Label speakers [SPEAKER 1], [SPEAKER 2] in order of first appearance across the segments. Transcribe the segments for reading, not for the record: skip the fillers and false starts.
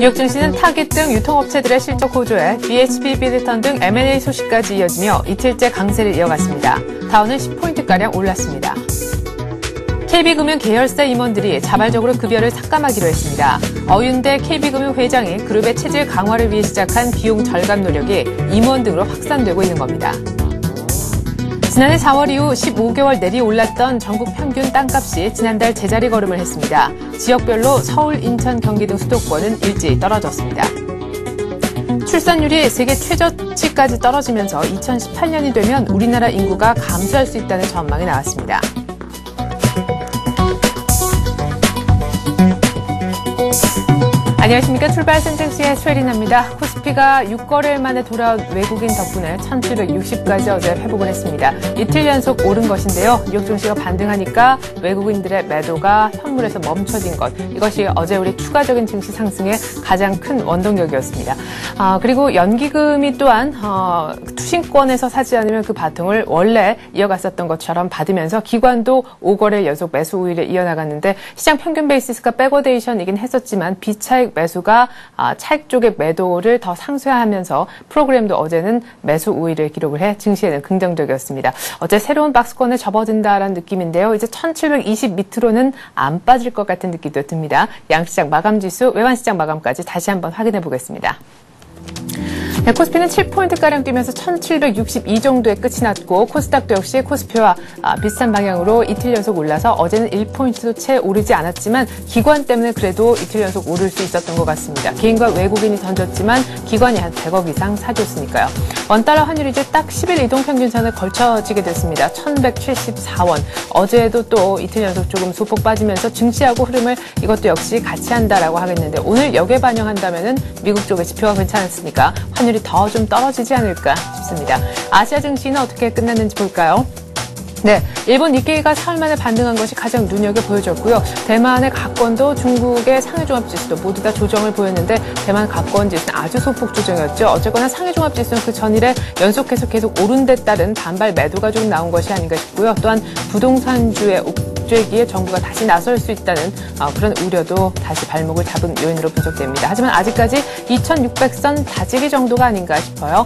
[SPEAKER 1] 뉴욕 증시는 타깃 등 유통업체들의 실적 호조에 BHP 빌리턴 등 M&A 소식까지 이어지며 이틀째 강세를 이어갔습니다. 다우는 10포인트가량 올랐습니다. KB금융 계열사 임원들이 자발적으로 급여를 삭감하기로 했습니다. 어윤대 KB금융 회장이 그룹의 체질 강화를 위해 시작한 비용 절감 노력이 임원 등으로 확산되고 있는 겁니다. 지난해 4월 이후 15개월 내리 올랐던 전국 평균 땅값이 지난달 제자리 걸음을 했습니다. 지역별로 서울, 인천, 경기 등 수도권은 일제히 떨어졌습니다. 출산율이 세계 최저치까지 떨어지면서 2018년이 되면 우리나라 인구가 감소할 수 있다는 전망이 나왔습니다. 안녕하십니까. 출발선 증시의 최리나입니다. 코스피가 6거래일 만에 돌아온 외국인 덕분에 1760까지 어제 회복을 했습니다. 이틀 연속 오른 것인데요. 뉴욕 증시가 반등하니까 외국인들의 매도가 현물에서 멈춰진 것. 이것이 어제 우리 추가적인 증시 상승의 가장 큰 원동력이었습니다. 그리고 연기금이 또한 투신권에서 사지 않으면 그 바통을 원래 이어갔었던 것처럼 받으면서 기관도 5거래일 연속 매수 우위를 이어나갔는데 시장 평균 베이시스가 백워데이션이긴 했었지만 비차익 매수가 차익 쪽의 매도를 더 상쇄하면서 프로그램도 어제는 매수 우위를 기록을 해 증시에는 긍정적이었습니다. 어제 새로운 박스권에 접어든다라는 느낌인데요. 이제 1720 밑으로는 안 빠질 것 같은 느낌도 듭니다. 양시장 마감지수, 외환시장 마감까지 다시 한번 확인해 보겠습니다. 네, 코스피는 7포인트가량 뛰면서 1762 정도에 끝이 났고 코스닥도 역시 코스피와 비슷한 방향으로 이틀 연속 올라서 어제는 1포인트도 채 오르지 않았지만 기관 때문에 그래도 이틀 연속 오를 수 있었던 것 같습니다. 개인과 외국인이 던졌지만 기관이 한 100억 이상 사줬으니까요. 원달러 환율이 이제 딱 10일 이동평균선을 걸쳐지게 됐습니다. 1174원. 어제도 또 이틀 연속 조금 소폭 빠지면서 증시하고 흐름을 이것도 역시 같이 한다라고 하겠는데 오늘 역에 반영한다면은 미국 쪽의 지표가 괜찮았으니까 환율이 더 좀 떨어지지 않을까 싶습니다. 아시아 증시는 어떻게 끝났는지 볼까요? 네, 일본 니케이가 사흘 만에 반등한 것이 가장 눈여겨 보여졌고요. 대만의 가권도 중국의 상해종합지수도 모두 다 조정을 보였는데 대만 가권지수는 아주 소폭 조정이었죠. 어쨌거나 상해종합지수는 그 전일에 연속해서 계속 오른 데 따른 반발 매도가 좀 나온 것이 아닌가 싶고요. 또한 부동산주의 옥죄기에 정부가 다시 나설 수 있다는 그런 우려도 다시 발목을 잡은 요인으로 분석됩니다. 하지만 아직까지 2600선 다지기 정도가 아닌가 싶어요.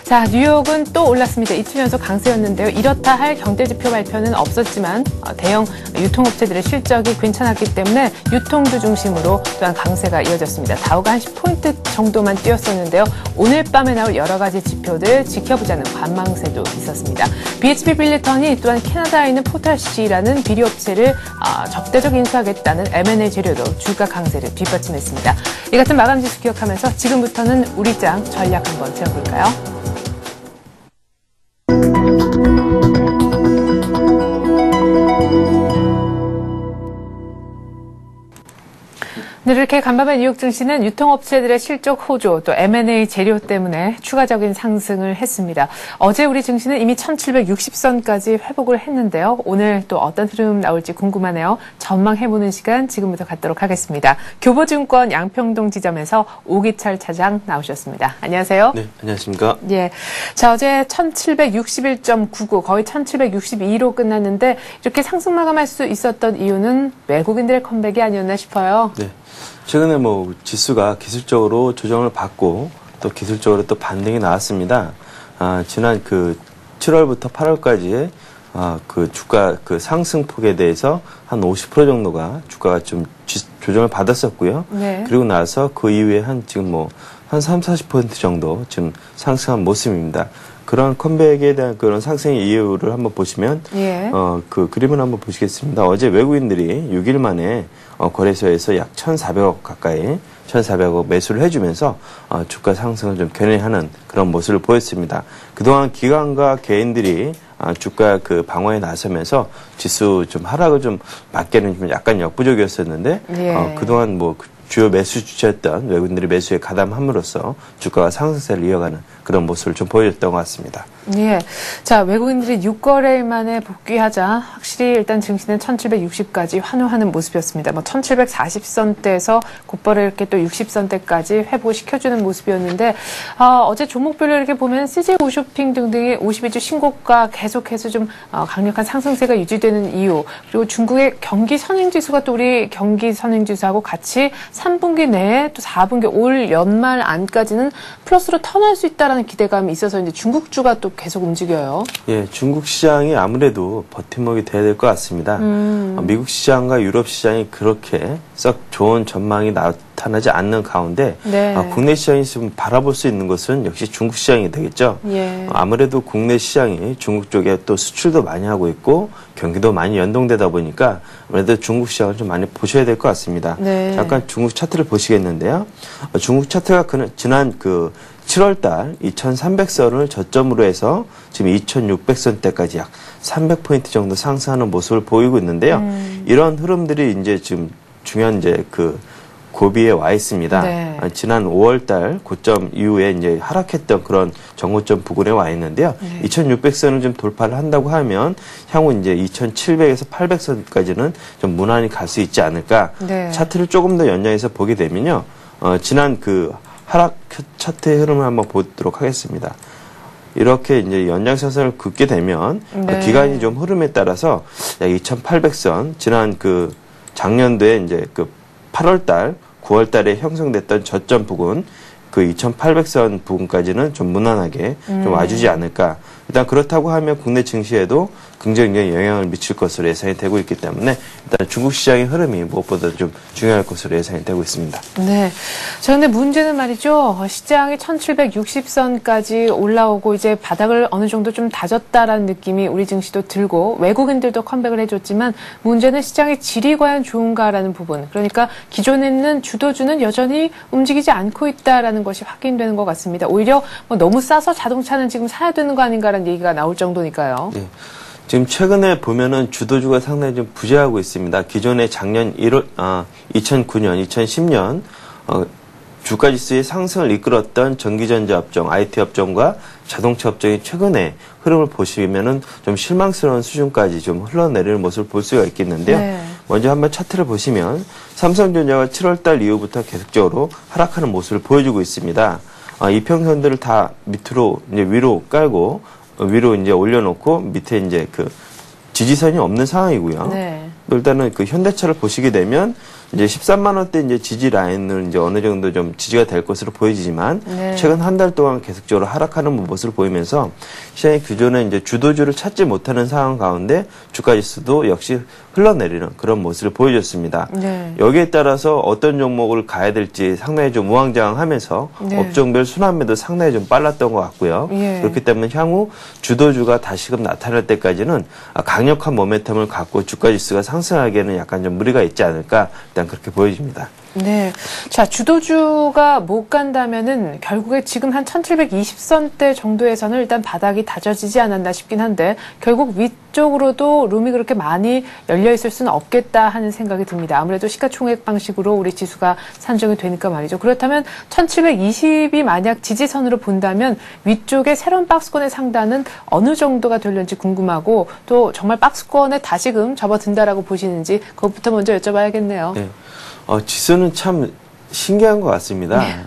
[SPEAKER 1] 자, 뉴욕은 또 올랐습니다. 이틀 연속 강세였는데요. 이렇다 할 경제지표 발표는 없었지만 대형 유통업체들의 실적이 괜찮았기 때문에 유통주 중심으로 또한 강세가 이어졌습니다. 다우가 한 10포인트 정도만 뛰었었는데요. 오늘 밤에 나올 여러 가지 지표들 지켜보자는 관망세도 있었습니다. BHP 빌리턴이 또한 캐나다에 있는 포탈시라는 비료업체를 적대적 인수하겠다는 M&A 재료도 주가 강세를 뒷받침했습니다. 이 같은 마감지수 기억하면서 지금부터는 우리 장 전략 한번 세워볼까요? 네, 이렇게 간밤에 뉴욕 증시는 유통업체들의 실적 호조, 또 M&A 재료 때문에 추가적인 상승을 했습니다. 어제 우리 증시는 이미 1760선까지 회복을 했는데요. 오늘 또 어떤 흐름 나올지 궁금하네요. 전망해보는 시간 지금부터 갖도록 하겠습니다. 교보증권 양평동 지점에서 오기철 차장 나오셨습니다. 안녕하세요.
[SPEAKER 2] 네, 안녕하십니까.
[SPEAKER 1] 예. 자, 어제 1761.99, 거의 1762로 끝났는데 이렇게 상승 마감할 수 있었던 이유는 외국인들의 컴백이 아니었나 싶어요.
[SPEAKER 2] 네. 최근에 지수가 기술적으로 조정을 받고 또 기술적으로 또 반등이 나왔습니다. 지난 7월부터 8월까지의 주가 상승폭에 대해서 한 50% 정도가 주가가 좀 조정을 받았었고요. 네. 그리고 나서 그 이후에 지금 한 30-40% 정도 지금 상승한 모습입니다. 그런 컴백에 대한 그런 상승의 이유를 한번 보시면, 예. 그 그림을 한번 보시겠습니다. 어제 외국인들이 6일 만에 거래소에서 약 1,400억 가까이 1,400억 매수를 해주면서 주가 상승을 좀 견인하는 그런 모습을 보였습니다. 그동안 기관과 개인들이 주가 방어에 나서면서 지수 좀 하락을 좀 막기에는 좀 약간 역부족이었었는데, 예. 그동안 주요 매수 주체였던 외국인들이 매수에 가담함으로써 주가가 상승세를 이어가는 그런 모습을 좀 보여줬던 것 같습니다.
[SPEAKER 1] 예. 자, 외국인들이 6거래일 만에 복귀하자 확실히 일단 증시는 1760까지 환호하는 모습이었습니다. 1740선대에서 곧바로 이렇게 또 60선대까지 회복시켜주는 모습이었는데, 어제 종목별로 이렇게 보면 CJ 오쇼핑 등등의 52주 신고가 계속해서 좀 강력한 상승세가 유지되는 이유, 그리고 중국의 경기 선행지수가 또 우리 경기 선행지수하고 같이 3분기 내에 또 4분기 올 연말 안까지는 플러스로 턴할 수 있다라는 기대감이 있어서 이제 중국주가 또 계속 움직여요.
[SPEAKER 2] 예, 중국 시장이 아무래도 버팀목이 돼야 될 것 같습니다. 미국 시장과 유럽 시장이 그렇게 썩 좋은 전망이 나타나지 않는 가운데
[SPEAKER 1] 네.
[SPEAKER 2] 국내 시장이 좀 바라볼 수 있는 것은 역시 중국 시장이 되겠죠.
[SPEAKER 1] 예.
[SPEAKER 2] 아무래도 국내 시장이 중국 쪽에 또 수출도 많이 하고 있고 경기도 많이 연동되다 보니까 아무래도 중국 시장을 좀 많이 보셔야 될 것 같습니다.
[SPEAKER 1] 네.
[SPEAKER 2] 잠깐 중국 차트를 보시겠는데요. 중국 차트가 지난 7월달 2,300선을 저점으로 해서 지금 2,600선대까지 약 300포인트 정도 상승하는 모습을 보이고 있는데요. 이런 흐름들이 이제 지금 중요한 이제 고비에 와 있습니다.
[SPEAKER 1] 네.
[SPEAKER 2] 지난 5월달 고점 이후에 이제 하락했던 그런 정고점 부근에 와 있는데요.
[SPEAKER 1] 네.
[SPEAKER 2] 2,600선을 좀 돌파를 한다고 하면 향후 이제 2,700에서 800선까지는 좀 무난히 갈 수 있지 않을까.
[SPEAKER 1] 네.
[SPEAKER 2] 차트를 조금 더 연장해서 보게 되면요. 지난 하락 차트의 흐름을 한번 보도록 하겠습니다. 이렇게 이제 연장선을 긋게 되면
[SPEAKER 1] 네.
[SPEAKER 2] 기간이 좀 흐름에 따라서 약 2,800선 지난 작년도에 이제 8월달, 9월달에 형성됐던 저점 부근 2,800선 부근까지는 좀 무난하게 좀 와주지 않을까. 일단 그렇다고 하면 국내 증시에도 긍정적인 영향을 미칠 것으로 예상이 되고 있기 때문에 일단 중국 시장의 흐름이 무엇보다 좀 중요할 것으로 예상이 되고 있습니다.
[SPEAKER 1] 네. 자, 근데 문제는 말이죠. 시장이 1760선까지 올라오고 이제 바닥을 어느 정도 좀 다졌다라는 느낌이 우리 증시도 들고 외국인들도 컴백을 해줬지만 문제는 시장의 질이 과연 좋은가라는 부분. 그러니까 기존에 있는 주도주는 여전히 움직이지 않고 있다라는 것이 확인되는 것 같습니다. 오히려 너무 싸서 자동차는 지금 사야 되는 거 아닌가라는 얘기가 나올 정도니까요.
[SPEAKER 2] 네. 지금 최근에 보면은 주도주가 상당히 좀 부재하고 있습니다. 기존에 작년 2009년, 2010년 주가지수의 상승을 이끌었던 전기전자 업종, IT 업종과 자동차 업종이 최근에 흐름을 보시면은 좀 실망스러운 수준까지 좀 흘러내리는 모습을 볼 수가 있겠는데요.
[SPEAKER 1] 네.
[SPEAKER 2] 먼저 한번 차트를 보시면 삼성전자가 7월달 이후부터 계속적으로 하락하는 모습을 보여주고 있습니다. 이평선들을 다 밑으로 이제 위로 깔고 위로 이제 올려놓고 밑에 이제 지지선이 없는 상황이고요.
[SPEAKER 1] 네.
[SPEAKER 2] 일단은 현대차를 보시게 되면 이제 13만 원대 이제 지지 라인을 이제 어느 정도 좀 지지가 될 것으로 보이지만
[SPEAKER 1] 네.
[SPEAKER 2] 최근 한 달 동안 계속적으로 하락하는 모습을 보이면서 시장이 기존에 이제 주도주를 찾지 못하는 상황 가운데 주가 지수도 역시 흘러내리는 그런 모습을 보여줬습니다.
[SPEAKER 1] 네.
[SPEAKER 2] 여기에 따라서 어떤 종목을 가야 될지 상당히 좀 우왕좌왕하면서
[SPEAKER 1] 네.
[SPEAKER 2] 업종별 순환매도 상당히 좀 빨랐던 것 같고요.
[SPEAKER 1] 예.
[SPEAKER 2] 그렇기 때문에 향후 주도주가 다시금 나타날 때까지는 강력한 모멘텀을 갖고 주가 지수가 상승하기에는 약간 좀 무리가 있지 않을까 일단 그렇게 보여집니다.
[SPEAKER 1] 네. 자, 주도주가 못 간다면은 결국에 지금 한 1720선대 정도에서는 일단 바닥이 다져지지 않았나 싶긴 한데 결국 위쪽으로도 룸이 그렇게 많이 열려 있을 수는 없겠다 하는 생각이 듭니다. 아무래도 시가총액 방식으로 우리 지수가 산정이 되니까 말이죠. 그렇다면 1720이 만약 지지선으로 본다면 위쪽에 새로운 박스권의 상단은 어느 정도가 되려는지 궁금하고 또 정말 박스권에 다시금 접어든다라고 보시는지 그것부터 먼저 여쭤봐야겠네요.
[SPEAKER 2] 네. 지수는 참 신기한 것 같습니다.
[SPEAKER 1] 네.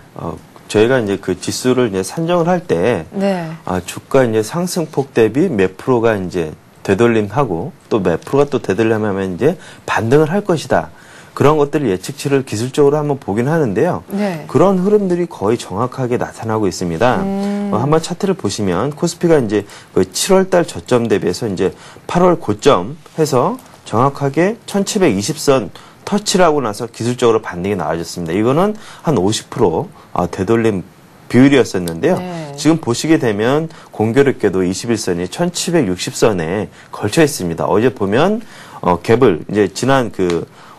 [SPEAKER 2] 저희가 이제 지수를 이제 산정을 할 때,
[SPEAKER 1] 네.
[SPEAKER 2] 주가 이제 상승폭 대비 몇 프로가 이제 되돌림하고 또 몇 프로가 또 되돌림하면 이제 반등을 할 것이다. 그런 것들을 예측치를 기술적으로 한번 보긴 하는데요.
[SPEAKER 1] 네.
[SPEAKER 2] 그런 흐름들이 거의 정확하게 나타나고 있습니다. 한번 차트를 보시면 코스피가 이제 7월달 저점 대비해서 이제 8월 고점 해서 정확하게 1720선 터치를 하고 나서 기술적으로 반등이 나와줬습니다. 이거는 한 50% 되돌림 비율이었었는데요.
[SPEAKER 1] 네.
[SPEAKER 2] 지금 보시게 되면 공교롭게도 21선이 1760선에 걸쳐 있습니다. 어제 보면 갭을 이제 지난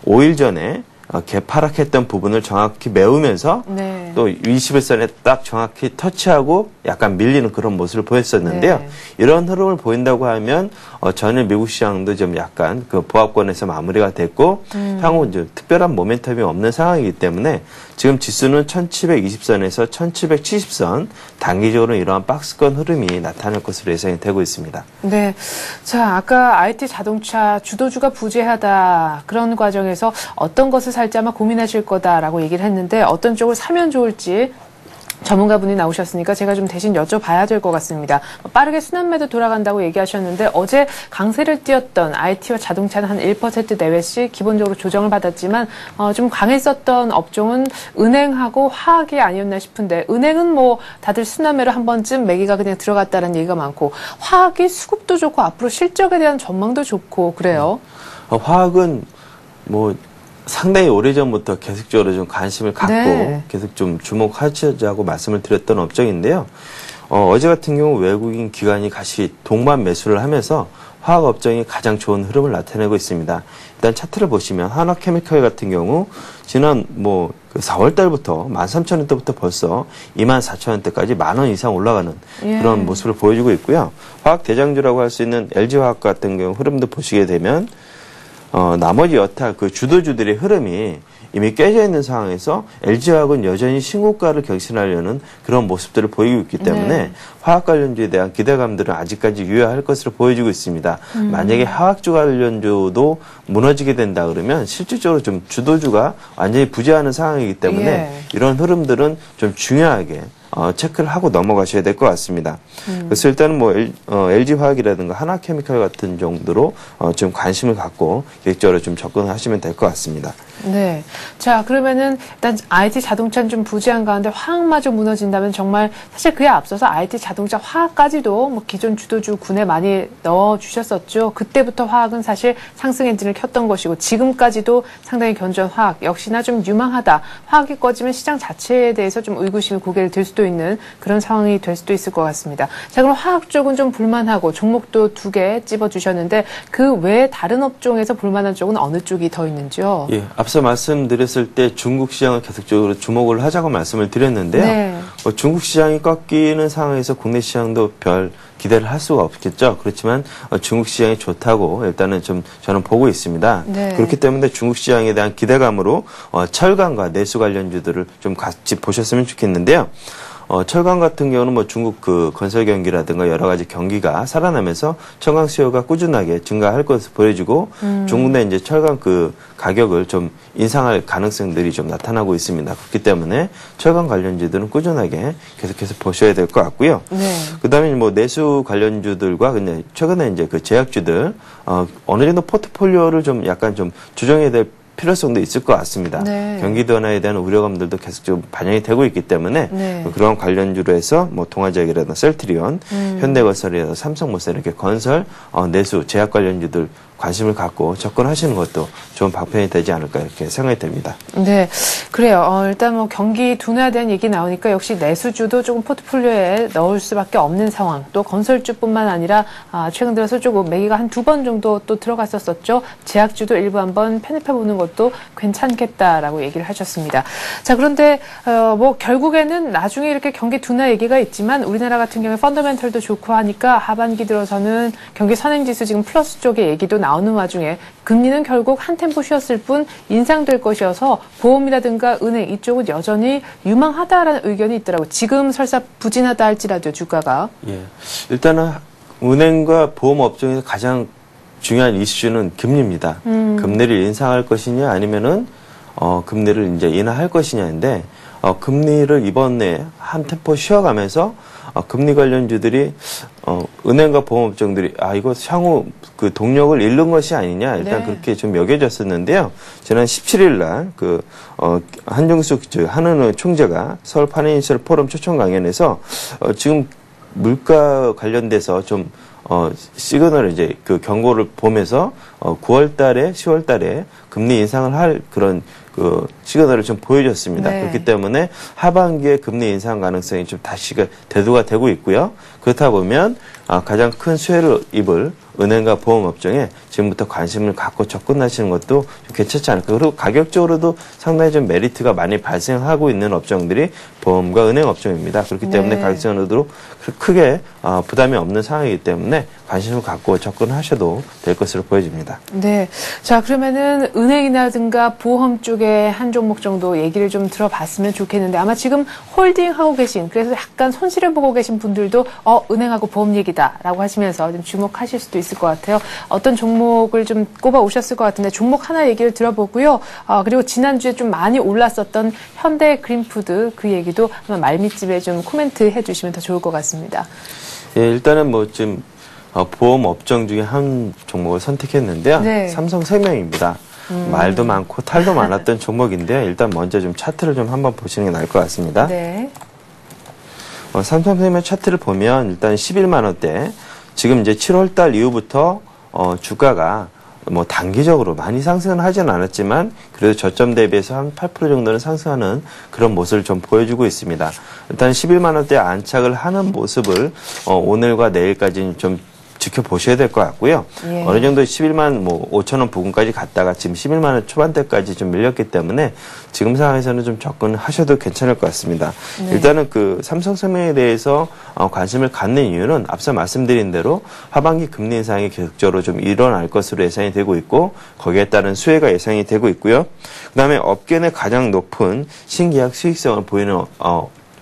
[SPEAKER 2] 5일 전에 갭 하락했던 부분을 정확히 메우면서
[SPEAKER 1] 네.
[SPEAKER 2] 또 21선에 딱 정확히 터치하고 약간 밀리는 그런 모습을 보였었는데요.
[SPEAKER 1] 네.
[SPEAKER 2] 이런 흐름을 보인다고 하면 전일 미국 시장도 좀 약간 보합권에서 마무리가 됐고 향후 이제 특별한 모멘텀이 없는 상황이기 때문에 지금 지수는 1720선에서 1770선 단기적으로 이러한 박스권 흐름이 나타날 것으로 예상이 되고 있습니다.
[SPEAKER 1] 네. 자, 아까 IT 자동차 주도주가 부재하다 그런 과정에서 어떤 것을 살지 아마 고민하실 거다라고 얘기를 했는데 어떤 쪽을 사면 좋을지 전문가분이 나오셨으니까 제가 좀 대신 여쭤봐야 될 것 같습니다. 빠르게 순환매도 돌아간다고 얘기하셨는데 어제 강세를 띄었던 IT와 자동차는 한 1% 내외씩 기본적으로 조정을 받았지만 좀 강했었던 업종은 은행하고 화학이 아니었나 싶은데 은행은 뭐 다들 순환매로 한 번쯤 매기가 그냥 들어갔다는 얘기가 많고 화학이 수급도 좋고 앞으로 실적에 대한 전망도 좋고 그래요.
[SPEAKER 2] 화학은 뭐 상당히 오래전부터 계속적으로 좀 관심을 갖고
[SPEAKER 1] 네.
[SPEAKER 2] 계속 좀 주목하자고 말씀을 드렸던 업종인데요. 어제 같은 경우 외국인 기관이 같이 동반 매수를 하면서 화학 업종이 가장 좋은 흐름을 나타내고 있습니다. 일단 차트를 보시면 한화케미칼 같은 경우 지난 뭐 4월 달부터 13,000원대부터 벌써 24,000원대까지 10,000원 이상 올라가는 그런 모습을 보여주고 있고요. 화학 대장주라고 할 수 있는 LG화학 같은 경우 흐름도 보시게 되면 나머지 여타 그 주도주들의 흐름이 이미 깨져 있는 상황에서 LG화학은 여전히 신고가를 갱신하려는 그런 모습들을 보이고 있기 때문에 화학 관련주에 대한 기대감들은 아직까지 유효할 것으로 보여지고 있습니다. 만약에 화학주 관련주도 무너지게 된다 그러면 실질적으로 좀 주도주가 완전히 부재하는 상황이기 때문에 이런 흐름들은 좀 중요하게 체크를 하고 넘어가셔야 될 것 같습니다. 그래서 일단은 뭐 LG화학이라든가 하나케미칼 같은 정도로 좀 관심을 갖고 계획적으로 좀 접근하시면 될 것 같습니다.
[SPEAKER 1] 네. 자, 그러면은 일단 IT 자동차는 좀 부재한 가운데 화학마저 무너진다면 정말 사실 그에 앞서서 IT 자동차 화학까지도 뭐 기존 주도주 군에 많이 넣어주셨었죠. 그때부터 화학은 사실 상승 엔진을 켰던 것이고 지금까지도 상당히 견조한 화학 역시나 좀 유망하다. 화학이 꺼지면 시장 자체에 대해서 좀 의구심이 고개를 들 수도 있는 그런 상황이 될 수도 있을 것 같습니다. 자, 그럼 화학 쪽은 좀 볼만하고 종목도 2개 찝어주셨는데 그 외에 다른 업종에서 볼만한 쪽은 어느 쪽이 더 있는지요?
[SPEAKER 2] 예, 앞서 말씀드렸을 때 중국 시장을 계속적으로 주목을 하자고 말씀을 드렸는데요.
[SPEAKER 1] 네.
[SPEAKER 2] 중국 시장이 꺾이는 상황에서 국내 시장도 별 기대를 할 수가 없겠죠. 그렇지만 중국 시장이 좋다고 일단은 좀 저는 보고 있습니다.
[SPEAKER 1] 네.
[SPEAKER 2] 그렇기 때문에 중국 시장에 대한 기대감으로 철강과 내수 관련주들을 좀 같이 보셨으면 좋겠는데요. 철강 같은 경우는 뭐 중국 그 건설 경기라든가 여러 가지 경기가 살아나면서 철강 수요가 꾸준하게 증가할 것을 보여주고 중국 내 이제 철강 그 가격을 좀 인상할 가능성들이 좀 나타나고 있습니다. 그렇기 때문에 철강 관련주들은 꾸준하게 계속해서 보셔야 될 것 같고요.
[SPEAKER 1] 네.
[SPEAKER 2] 그다음에 뭐 내수 관련주들과 근데 최근에 이제 그 제약주들 어느 정도 포트폴리오를 좀 약간 좀 조정해야 될 필요성도 있을 것 같습니다.
[SPEAKER 1] 네.
[SPEAKER 2] 경기 둔화에 대한 우려감들도 계속 좀 반영이 되고 있기 때문에 그런 관련주로 해서 뭐 동아제약이라든가 셀트리온, 현대건설이라든가 삼성물산 이렇게 건설, 내수, 제약 관련주들 관심을 갖고 접근하시는 것도 좋은 방편이 되지 않을까 이렇게 생각이 됩니다.
[SPEAKER 1] 네, 그래요. 일단 뭐 경기 둔화에 대한 얘기 나오니까 역시 내수주도 조금 포트폴리오에 넣을 수밖에 없는 상황. 또 건설주뿐만 아니라 최근 들어서 조금 매기가 한 2번 정도 또 들어갔었었죠. 제약주도 일부 한번 편입해보는 것도 괜찮겠다라고 얘기를 하셨습니다. 자, 그런데 뭐 결국에는 나중에 이렇게 경기 둔화 얘기가 있지만 우리나라 같은 경우에 펀더멘털도 좋고 하니까 하반기 들어서는 경기 선행지수 지금 플러스 쪽의 얘기도 나오는 와중에 금리는 결국 한 템포 쉬었을 뿐 인상될 것이어서 보험이라든가 은행 이쪽은 여전히 유망하다라는 의견이 있더라고요. 지금 설사 부진하다 할지라도 주가가.
[SPEAKER 2] 예, 일단은 은행과 보험 업종에서 가장 중요한 이슈는 금리입니다. 금리를 인상할 것이냐 아니면은 금리를 이제 인하할 것이냐인데 금리를 이번에 한 템포 쉬어가면서 금리 관련주들이 은행과 보험업종들이 이거 향후 그 동력을 잃는 것이 아니냐 일단 그렇게 좀 여겨졌었는데요. 지난 17일 날 그 한정숙 한은우 총재가 서울 파이낸셜 포럼 초청 강연에서 지금 물가 관련돼서 좀 시그널을 이제 그 경고를 보면서 9월 달에 10월 달에 금리 인상을 할 그런 그 시그널을 좀 보여줬습니다. 그렇기 때문에 하반기에 금리 인상 가능성이 좀 다시가 대두가 되고 있고요. 그렇다 보면 가장 큰 수혜를 입을 은행과 보험업종에 지금부터 관심을 갖고 접근하시는 것도 좀 괜찮지 않을까. 그리고 가격적으로도 상당히 좀 메리트가 많이 발생하고 있는 업종들이 보험과 은행 업종입니다. 그렇기 때문에 가격적으로도 크게 부담이 없는 상황이기 때문에 관심을 갖고 접근하셔도 될 것으로 보여집니다.
[SPEAKER 1] 네. 자, 그러면은 은행이라든가 보험 쪽에 한 종목 정도 얘기를 좀 들어봤으면 좋겠는데 아마 지금 홀딩하고 계신 그래서 약간 손실을 보고 계신 분들도 은행하고 보험 얘기다라고 하시면서 좀 주목하실 수도 있을 것 같아요. 어떤 종목을 좀 꼽아 오셨을 것 같은데 종목 하나 얘기를 들어보고요. 그리고 지난주에 좀 많이 올랐었던 현대 그린푸드 그 얘기도 아마 말미집에 좀 코멘트 해주시면 더 좋을 것 같습니다.
[SPEAKER 2] 예, 일단은 뭐 지금 보험 업종 중에 한 종목을 선택했는데요.
[SPEAKER 1] 네.
[SPEAKER 2] 삼성생명입니다. 말도 많고 탈도 많았던 종목인데요. 일단 먼저 좀 차트를 좀 한번 보시는 게 나을 것 같습니다.
[SPEAKER 1] 네.
[SPEAKER 2] 삼성생명 차트를 보면 일단 11만 원대 지금 이제 7월 달 이후부터 주가가 뭐 단기적으로 많이 상승은 하지는 않았지만 그래도 저점 대비해서 한 8% 정도는 상승하는 그런 모습을 좀 보여주고 있습니다. 일단 11만 원대 안착을 하는 모습을 오늘과 내일까지는 좀 지켜보셔야 될 것 같고요.
[SPEAKER 1] 예.
[SPEAKER 2] 어느 정도 11만 5천 원 부근까지 갔다가 지금 11만 원 초반대까지 좀 밀렸기 때문에 지금 상황에서는 좀 접근하셔도 괜찮을 것 같습니다.
[SPEAKER 1] 네.
[SPEAKER 2] 일단은 그 삼성생명에 대해서 관심을 갖는 이유는 앞서 말씀드린 대로 하반기 금리 인상이 계속적으로 좀 일어날 것으로 예상이 되고 있고 거기에 따른 수혜가 예상이 되고 있고요. 그다음에 업계 내 가장 높은 신계약 수익성을 보이는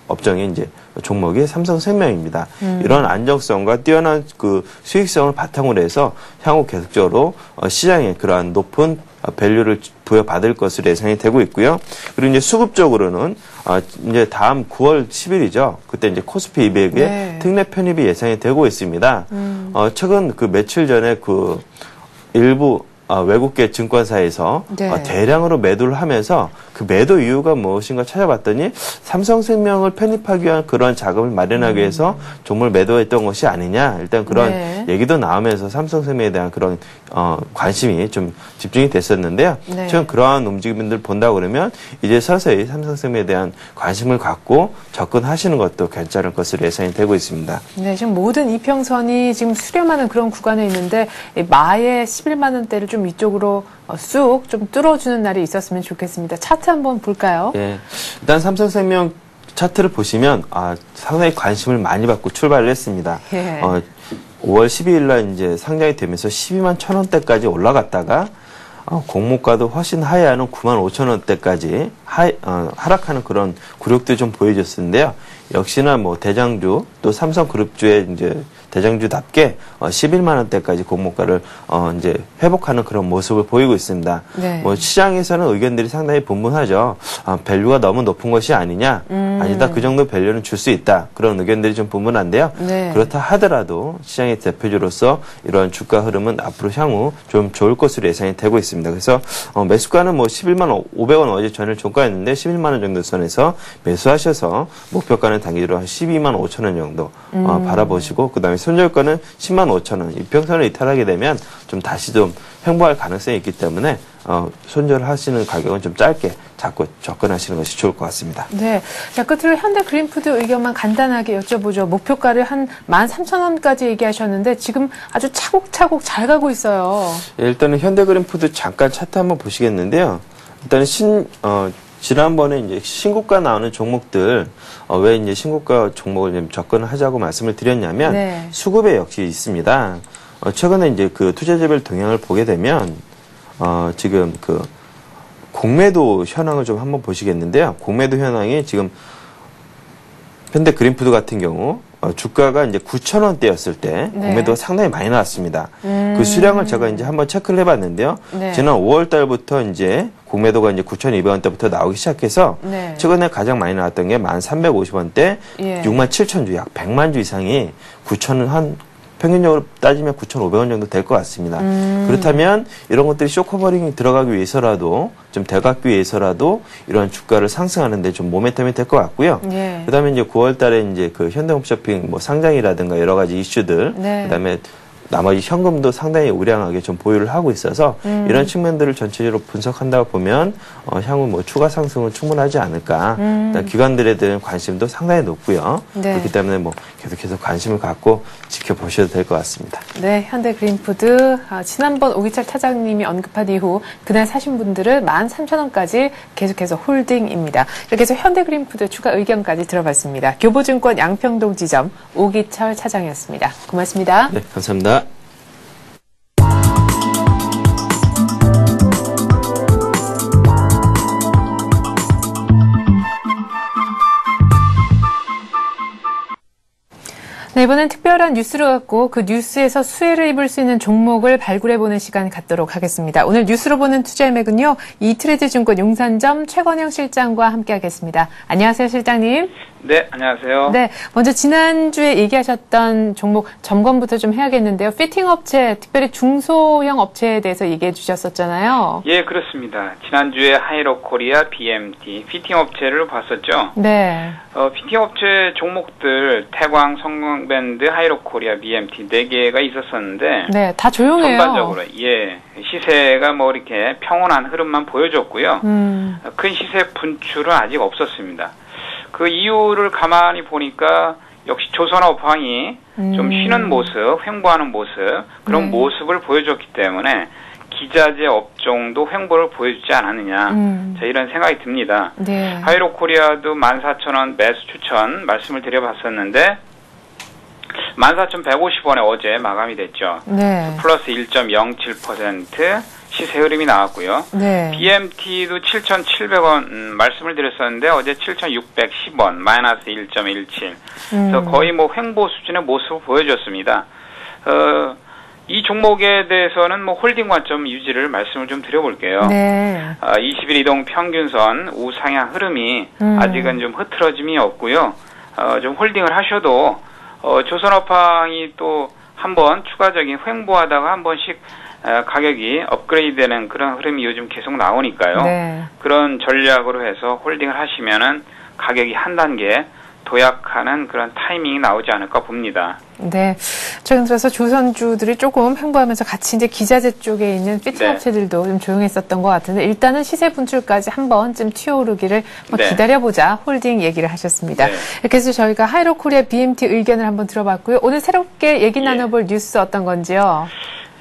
[SPEAKER 2] 업종이 이제 종목이 삼성생명입니다. 이런 안정성과 뛰어난 그 수익성을 바탕으로 해서 향후 계속적으로 시장에 그러한 높은 밸류를 부여받을 것으로 예상이 되고 있고요. 그리고 이제 수급적으로는 이제 다음 9월 10일이죠. 그때 이제 코스피 200의
[SPEAKER 1] 네.
[SPEAKER 2] 특례 편입이 예상이 되고 있습니다. 최근 그 며칠 전에 그 일부 외국계 증권사에서
[SPEAKER 1] 네.
[SPEAKER 2] 대량으로 매도를 하면서 그 매도 이유가 무엇인가 찾아봤더니 삼성생명을 편입하기 위한 그런 자금을 마련하기 위해서 종목을 매도했던 것이 아니냐. 일단 그런
[SPEAKER 1] 네.
[SPEAKER 2] 얘기도 나오면서 삼성생명에 대한 그런 관심이 좀 집중이 됐었는데요.
[SPEAKER 1] 네.
[SPEAKER 2] 지금 그러한 움직임들 본다고 그러면 이제 서서히 삼성생명에 대한 관심을 갖고 접근하시는 것도 괜찮을 것으로 예상이 되고 있습니다.
[SPEAKER 1] 네, 지금 모든 이평선이 지금 수렴하는 그런 구간에 있는데 마의 11만 원대를 좀 이쪽으로 쑥 좀 뚫어주는 날이 있었으면 좋겠습니다. 차트 한번 볼까요?
[SPEAKER 2] 예, 일단 삼성생명 차트를 보시면 상당히 관심을 많이 받고 출발을 했습니다.
[SPEAKER 1] 예.
[SPEAKER 2] 5월 12일 날 이제 상장이 되면서 12만 1,000원대까지 올라갔다가 공모가도 훨씬 하회하는 9만 5천 원대까지 하락하는 그런 굴욕도 좀 보여줬었는데요. 역시나 뭐 대장주 또 삼성그룹주의 이제 대장주답게 11만 원대까지 공모가를 이제 회복하는 그런 모습을 보이고 있습니다.
[SPEAKER 1] 네.
[SPEAKER 2] 뭐 시장에서는 의견들이 상당히 분분하죠. 밸류가 너무 높은 것이 아니냐, 아니다 그 정도 밸류는 줄 수 있다 그런 의견들이 좀 분분한데요.
[SPEAKER 1] 네.
[SPEAKER 2] 그렇다 하더라도 시장의 대표주로서 이러한 주가 흐름은 앞으로 향후 좀 좋을 것으로 예상이 되고 있습니다. 그래서 매수가는 뭐 11만 500원 어제 전일 종가였는데 11만 원 정도 선에서 매수하셔서 목표가는 단기로 한 12만 5천 원 정도 바라보시고 그다음에 손절가는 10만 5천 원. 이평선을 이탈하게 되면 좀 다시 좀 횡보할 가능성이 있기 때문에 손절하시는 가격은 좀 짧게 잡고 접근하시는 것이 좋을 것 같습니다.
[SPEAKER 1] 네. 자, 끝으로 현대 그린푸드 의견만 간단하게 여쭤보죠. 목표가를 한 13,000원까지 얘기하셨는데 지금 아주 차곡차곡 잘 가고 있어요.
[SPEAKER 2] 예, 일단은 현대그린푸드 잠깐 차트 한번 보시겠는데요. 일단은 지난번에 이제 신고가 나오는 종목들, 왜 이제 신고가 종목을 좀 접근을 하자고 말씀을 드렸냐면,
[SPEAKER 1] 네.
[SPEAKER 2] 수급에 역시 있습니다. 최근에 이제 그 투자자별 동향을 보게 되면, 지금 그 공매도 현황을 좀 한번 보시겠는데요. 공매도 현황이 지금 현대 그린푸드 같은 경우, 주가가 이제 9,000원대였을 때
[SPEAKER 1] 네.
[SPEAKER 2] 공매도가 상당히 많이 나왔습니다. 그 수량을 제가 이제 한번 체크를 해봤는데요.
[SPEAKER 1] 네.
[SPEAKER 2] 지난 5월 달부터 이제 공매도가 이제 9,200원대부터 나오기 시작해서
[SPEAKER 1] 네.
[SPEAKER 2] 최근에 가장 많이 나왔던 게 1,350원대,
[SPEAKER 1] 예.
[SPEAKER 2] 67,000주, 약 100만 주 이상이 9,000은 한 평균적으로 따지면 9,500원 정도 될 것 같습니다. 그렇다면 이런 것들이 쇼커버링이 들어가기 위해서라도 좀 돼가기 위해서라도 이런 주가를 상승하는데 좀 모멘텀이 될 것 같고요.
[SPEAKER 1] 예.
[SPEAKER 2] 그다음에 이제 9월 달에 이제 그 현대홈쇼핑 뭐 상장이라든가 여러 가지 이슈들,
[SPEAKER 1] 네.
[SPEAKER 2] 그다음에 나머지 현금도 상당히 우량하게 좀 보유를 하고 있어서 이런 측면들을 전체적으로 분석한다고 보면 향후 뭐 추가 상승은 충분하지 않을까. 기관들에 대한 관심도 상당히 높고요. 네. 그렇기 때문에 뭐 계속해서 관심을 갖고 지켜보셔도 될 것 같습니다.
[SPEAKER 1] 네, 현대그린푸드 지난번 오기철 차장님이 언급한 이후 그날 사신 분들은 13,000원까지 계속해서 홀딩입니다. 이렇게 해서 현대그린푸드 추가 의견까지 들어봤습니다. 교보증권 양평동 지점 오기철 차장이었습니다. 고맙습니다.
[SPEAKER 2] 네, 감사합니다.
[SPEAKER 1] 네, 이번엔 특별한 뉴스를 갖고 그 뉴스에서 수혜를 입을 수 있는 종목을 발굴해보는 시간 갖도록 하겠습니다. 오늘 뉴스로 보는 투자의 맥은요, 이트레드증권 용산점 최건영 실장과 함께하겠습니다. 안녕하세요, 실장님.
[SPEAKER 3] 네, 안녕하세요.
[SPEAKER 1] 네, 먼저 지난주에 얘기하셨던 종목 점검부터 좀 해야겠는데요. 피팅 업체, 특별히 중소형 업체에 대해서 얘기해 주셨었잖아요.
[SPEAKER 3] 예, 그렇습니다. 지난주에 하이로코리아, BMT, 피팅 업체를 봤었죠.
[SPEAKER 1] 네.
[SPEAKER 3] 피팅 업체 종목들 태광, 성광밴드, 하이로코리아, BMT 4개가 있었었는데
[SPEAKER 1] 네, 다 조용해요.
[SPEAKER 3] 전반적으로 예, 시세가 뭐 이렇게 평온한 흐름만 보여줬고요. 큰 시세 분출은 아직 없었습니다. 그 이유를 가만히 보니까 역시 조선업황이 좀 쉬는 모습, 횡보하는 모습, 그런 모습을 보여줬기 때문에 기자재 업종도 횡보를 보여주지 않았느냐. 자, 이런 생각이 듭니다.
[SPEAKER 1] 네.
[SPEAKER 3] 하이로코리아도 14,000원 매수 추천 말씀을 드려봤었는데 14,150원에 어제 마감이 됐죠.
[SPEAKER 1] 네.
[SPEAKER 3] 플러스 1.07% 시세 흐름이 나왔고요.
[SPEAKER 1] 네.
[SPEAKER 3] BMT도 7,700원 말씀을 드렸었는데 어제 7,610원 마이너스 1.17. 그래서 거의 뭐 횡보 수준의 모습을 보여줬습니다. 이 종목에 대해서는 뭐 홀딩 관점 유지를 말씀을 좀 드려볼게요.
[SPEAKER 1] 네.
[SPEAKER 3] 20일 이동 평균선 우상향 흐름이 아직은 좀 흐트러짐이 없고요. 좀 홀딩을 하셔도 조선업황이 또 한번 추가적인 횡보하다가 한 번씩 가격이 업그레이드되는 그런 흐름이 요즘 계속 나오니까요.
[SPEAKER 1] 네.
[SPEAKER 3] 그런 전략으로 해서 홀딩을 하시면은 가격이 한 단계 도약하는 그런 타이밍이 나오지 않을까 봅니다.
[SPEAKER 1] 네. 최근 들어서 조선주들이 조금 횡보하면서 같이 이제 기자재 쪽에 있는 피팅 업체들도 좀 조용했었던 것 같은데 일단은 시세 분출까지 한 번쯤 튀어오르기를 기다려보자 홀딩 얘기를 하셨습니다. 네. 이렇게 해서 저희가 하이로코리아 BMT 의견을 한번 들어봤고요. 오늘 새롭게 얘기 나눠볼 뉴스 어떤 건지요?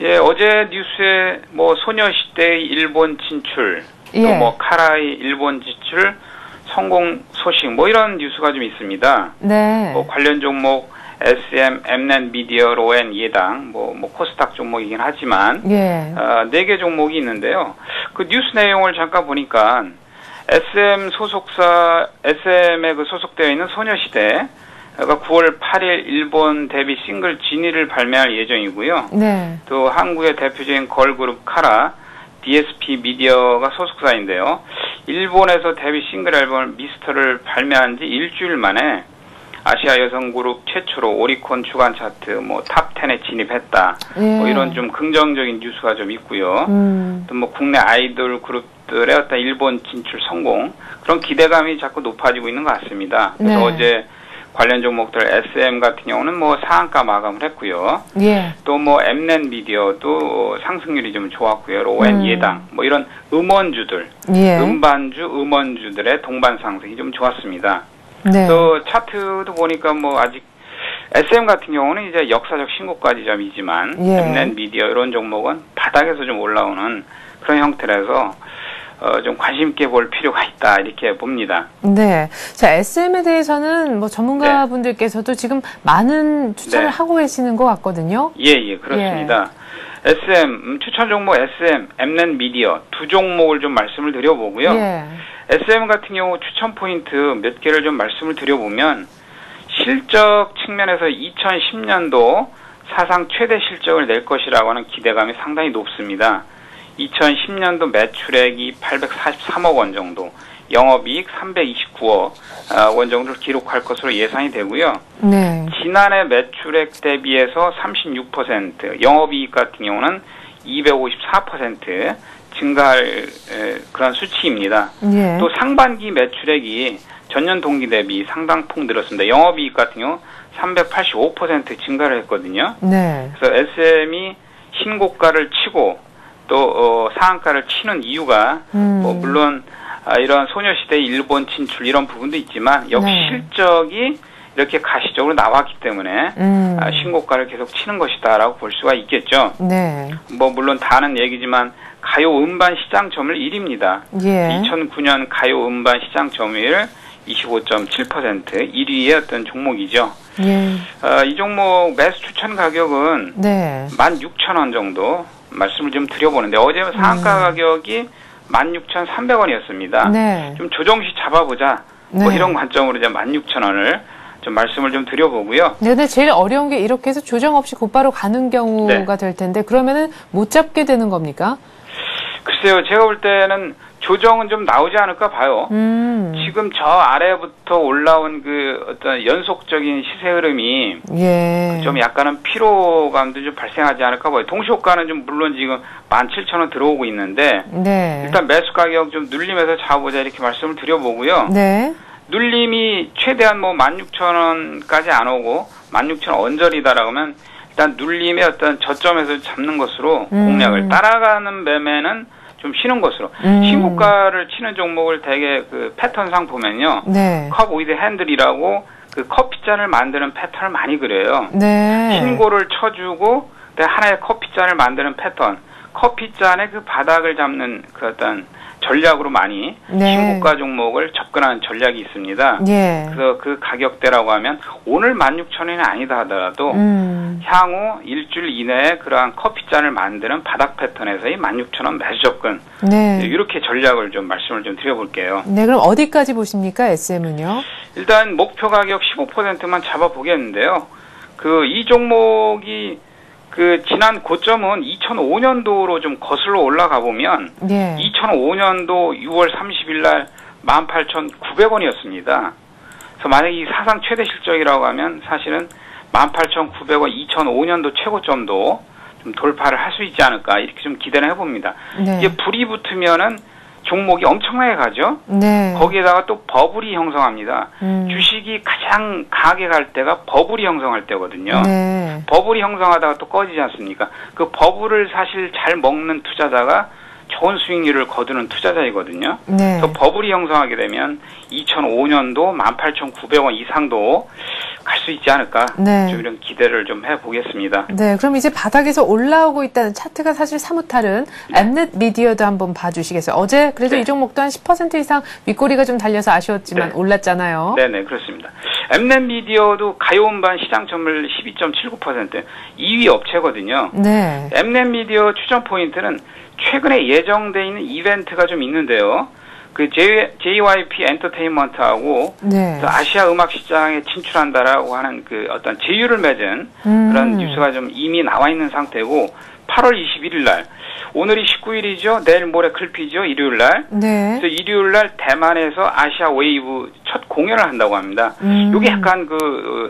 [SPEAKER 3] 예, 어제 뉴스에 뭐 소녀시대의 일본 진출, 또 뭐 카라의 일본 진출 성공 소식 뭐 이런 뉴스가 좀 있습니다.
[SPEAKER 1] 네.
[SPEAKER 3] 뭐 관련 종목 SM, 엠넷 미디어, 로엔, 예당, 뭐 코스닥 종목이긴 하지만 4개 종목이 있는데요. 그 뉴스 내용을 잠깐 보니까 SM 소속사 SM에 그 소속되어 있는 소녀시대 가 9월 8일 일본 데뷔 싱글 지니를 발매할 예정이고요. 네. 또 한국의 대표적인 걸그룹 카라, DSP 미디어가 소속사인데요. 일본에서 데뷔 싱글 앨범 미스터를 발매한 지 일주일 만에 아시아 여성 그룹 최초로 오리콘 주간 차트 뭐 탑 10에 진입했다. 뭐 이런 좀 긍정적인 뉴스가 좀 있고요. 또 뭐 국내 아이돌 그룹들의 어떤 일본 진출 성공 그런 기대감이 자꾸 높아지고 있는 것 같습니다. 그래서 어제 관련 종목들 SM 같은 경우는 뭐 상한가 마감을 했고요. 또 뭐 엠넷 미디어도 상승률이 좀 좋았고요. 로엔, 예당 뭐 이런 음원주들, 음반주, 음원주들의 동반 상승이 좀 좋았습니다. 네. 또 차트도 보니까 뭐 아직 SM 같은 경우는 이제 역사적 신고가 지점이지만 엠넷 미디어 이런 종목은 바닥에서 좀 올라오는 그런 형태라서 좀 관심 있게 볼 필요가 있다 이렇게 봅니다.
[SPEAKER 1] 네, 자 SM에 대해서는 뭐 전문가분들께서도 지금 많은 추천을 하고 계시는 것 같거든요.
[SPEAKER 3] 예, 그렇습니다. SM 추천 종목 SM, 엠넷 미디어 두 종목을 좀 말씀을 드려보고요. SM 같은 경우 추천 포인트 몇 개를 좀 말씀을 드려보면 실적 측면에서 2010년도 사상 최대 실적을 낼 것이라고 하는 기대감이 상당히 높습니다. 2010년도 매출액이 843억 원 정도, 영업이익 329억 원 정도를 기록할 것으로 예상이 되고요. 지난해 매출액 대비해서 36%, 영업이익 같은 경우는 254% 증가할 그런 수치입니다. 또 상반기 매출액이 전년 동기 대비 상당폭 늘었습니다. 영업이익 같은 경우 385% 증가를 했거든요.
[SPEAKER 1] 네.
[SPEAKER 3] 그래서 SM이 신고가를 치고 또 상한가를 치는 이유가 뭐 물론 이런 소녀시대의 일본 진출 이런 부분도 있지만 역시 네. 실적이 이렇게 가시적으로 나왔기 때문에 신고가를 계속 치는 것이다라고 볼 수가 있겠죠.
[SPEAKER 1] 네.
[SPEAKER 3] 뭐 물론 다 아는 얘기지만 가요 음반 시장 점유율 1위입니다.
[SPEAKER 1] 예.
[SPEAKER 3] 2009년 가요 음반 시장 점유율 25.7% 1위의 어떤 종목이죠.
[SPEAKER 1] 예.
[SPEAKER 3] 이 종목 매수 추천 가격은 네. 16,000원 정도 말씀을 좀 드려보는데 어제 상한가 가격이 16,300원이었습니다. 네. 좀 조정시 잡아보자. 네. 뭐 이런 관점으로 이제 16,000원을 좀 말씀을 좀 드려보고요.
[SPEAKER 1] 네, 근데 제일 어려운 게 이렇게 해서 조정 없이 곧바로 가는 경우가 네. 될 텐데 그러면은 못 잡게 되는 겁니까?
[SPEAKER 3] 글쎄요, 제가 볼 때는 조정은 좀 나오지 않을까 봐요. 지금 저 아래부터 올라온 그 어떤 연속적인 시세 흐름이 예. 좀 약간은 피로감도 좀 발생하지 않을까 봐요. 동시효과는 좀 물론 지금 17,000원 들어오고 있는데 네. 일단 매수 가격 좀 눌림해서 잡아보자 이렇게 말씀을 드려보고요. 네. 눌림이 최대한 뭐 16,000원까지 안 오고 16,000원 언저리다라고 하면 일단 눌림의 어떤 저점에서 잡는 것으로 공략을 따라가는 매매는 좀 쉬는 것으로 신고가를 치는 종목을 대개 그 패턴상 보면요. 네. 컵 위드 핸들이라고 그 커피잔을 만드는 패턴을 많이 그려요. 네. 신고를 쳐주고 하나의 커피잔을 만드는 패턴. 커피잔의 그 바닥을 잡는 그 어떤 전략으로 많이 네. 신고가 종목을 접근하는 전략이 있습니다. 예. 그래서 그 가격대라고 하면 오늘 16,000원이 아니다 하더라도 향후 일주일 이내에 그러한 커피잔을 만드는 바닥 패턴에서의 16,000원 매수 접근 네. 이렇게 전략을 좀 말씀을 좀 드려볼게요.
[SPEAKER 1] 네, 그럼 어디까지 보십니까, SM은요?
[SPEAKER 3] 일단 목표 가격 15%만 잡아보겠는데요. 이 종목이 지난 고점은 2005년도로 좀 거슬러 올라가 보면, 예. 2005년도 6월 30일 날 18,900원이었습니다. 그래서 만약에 이 사상 최대 실적이라고 하면 사실은 18,900원 2005년도 최고점도 좀 돌파를 할 수 있지 않을까 이렇게 좀 기대를 해봅니다. 네. 이게 불이 붙으면은 종목이 엄청나게 가죠. 네. 거기에다가 또 버블이 형성합니다. 주식이 가장 강하게 갈 때가 버블이 형성할 때거든요. 네. 버블이 형성하다가 또 꺼지지 않습니까? 그 버블을 사실 잘 먹는 투자자가 좋은 수익률을 거두는 투자자이거든요. 네. 그래서 버블이 형성하게 되면 2005년도 18,900원 이상도 갈 수 있지 않을까. 네. 좀 이런 기대를 좀 해보겠습니다.
[SPEAKER 1] 네, 그럼 이제 바닥에서 올라오고 있다는 차트가 사실 사뭇 다른 엠넷 미디어도 한번 봐주시겠어요? 어제 그래도 네. 이 종목도 한 10% 이상 윗꼬리가 좀 달려서 아쉬웠지만 네. 올랐잖아요.
[SPEAKER 3] 네네, 그렇습니다. 엠넷 미디어도 가요 음반 시장 점유율 12.79% 2위 업체거든요. 네. 엠넷 미디어 추천 포인트는 최근에 예정돼 있는 이벤트가 좀 있는데요. JYP 엔터테인먼트하고 네. 아시아 음악 시장에 진출한다라고 하는 그 어떤 제휴를 맺은 그런 뉴스가 좀 이미 나와 있는 상태고 8월 21일 날 오늘이 19일이죠. 내일 모레 글피죠. 일요일 날. 네. 그래서 일요일 날 대만에서 아시아 웨이브 첫 공연을 한다고 합니다. 이게 약간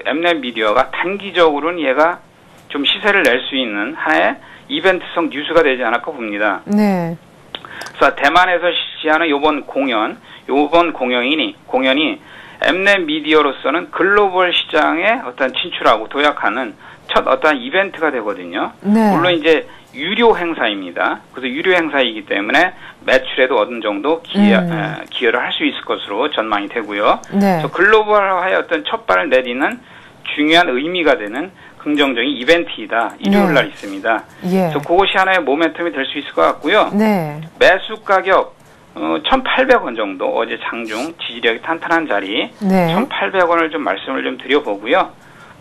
[SPEAKER 3] 엠넷 미디어가 단기적으로는 얘가 좀 시세를 낼 수 있는 하나의 이벤트성 뉴스가 되지 않을까 봅니다. 네. 그래서 대만에서 실시하는 요번 공연이 엠넷 미디어로서는 글로벌 시장에 어떤 진출하고 도약하는 첫 어떤 이벤트가 되거든요. 네. 물론 이제 유료 행사입니다. 그래서 유료 행사이기 때문에 매출에도 어느 정도 기여를 할 수 있을 것으로 전망이 되고요. 네. 그래서 글로벌화의 어떤 첫발을 내디는 중요한 의미가 되는 긍정적인 이벤트이다. 일요일 날 있습니다. 예. 그래서 그것이 하나의 모멘텀이 될 수 있을 것 같고요. 네. 매수 가격 1,800원 정도 어제 장중 지지력이 탄탄한 자리 네. 1,800원을 좀 말씀을 좀 드려보고요.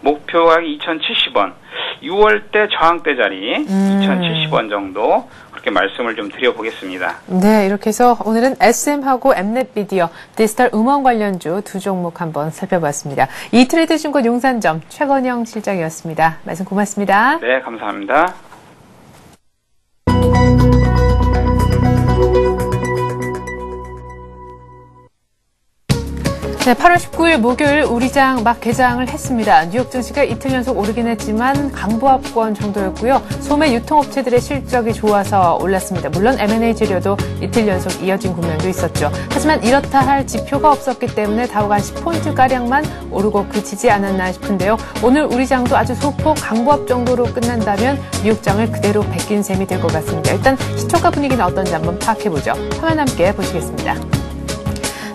[SPEAKER 3] 목표 가격이 2,070원. 6월 때 저항 때 자리 2,070원 정도 그렇게 말씀을 좀 드려보겠습니다.
[SPEAKER 1] 네, 이렇게 해서 오늘은 SM하고 엠넷 미디어, 디지털 음원 관련주 두 종목 한번 살펴봤습니다. 이트레이드 증권 용산점 최건영 실장이었습니다. 말씀 고맙습니다.
[SPEAKER 3] 네, 감사합니다.
[SPEAKER 1] 네, 8월 19일 목요일 우리장 막 개장을 했습니다. 뉴욕 증시가 이틀 연속 오르긴 했지만 강보합권 정도였고요. 소매 유통업체들의 실적이 좋아서 올랐습니다. 물론 M&A 재료도 이틀 연속 이어진 국면도 있었죠. 하지만 이렇다 할 지표가 없었기 때문에 다우가 한 10포인트가량만 오르고 그치지 않았나 싶은데요. 오늘 우리장도 아주 소폭 강보합 정도로 끝난다면 뉴욕장을 그대로 베낀 셈이 될 것 같습니다. 일단 시초가 분위기는 어떤지 한번 파악해보죠. 화면 함께 보시겠습니다.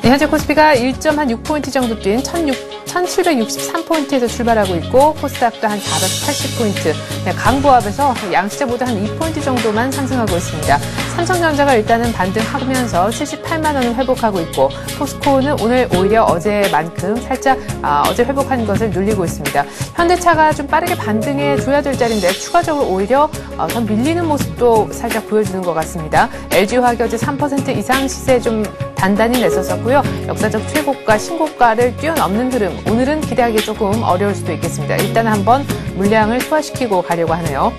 [SPEAKER 1] 네, 현재 코스피가 1.6포인트 정도 뛴 1763포인트에서 출발하고 있고 코스닥도 한 480포인트, 네, 강보합에서 양시장 모두 한 2포인트 정도만 상승하고 있습니다. 삼성전자가 일단은 반등하면서 78만 원을 회복하고 있고 포스코는 오늘 오히려 어제만큼 살짝 어제 회복한 것을 눌리고 있습니다. 현대차가 좀 빠르게 반등해 줘야 될 자리인데 추가적으로 오히려 더 밀리는 모습도 살짝 보여주는 것 같습니다. LG화학이 어제 3% 이상 시세 좀 단단히 냈었고요. 역사적 최고가, 신고가를 뛰어넘는 흐름, 오늘은 기대하기 조금 어려울 수도 있겠습니다. 일단 한번 물량을 소화시키고 가려고 하네요.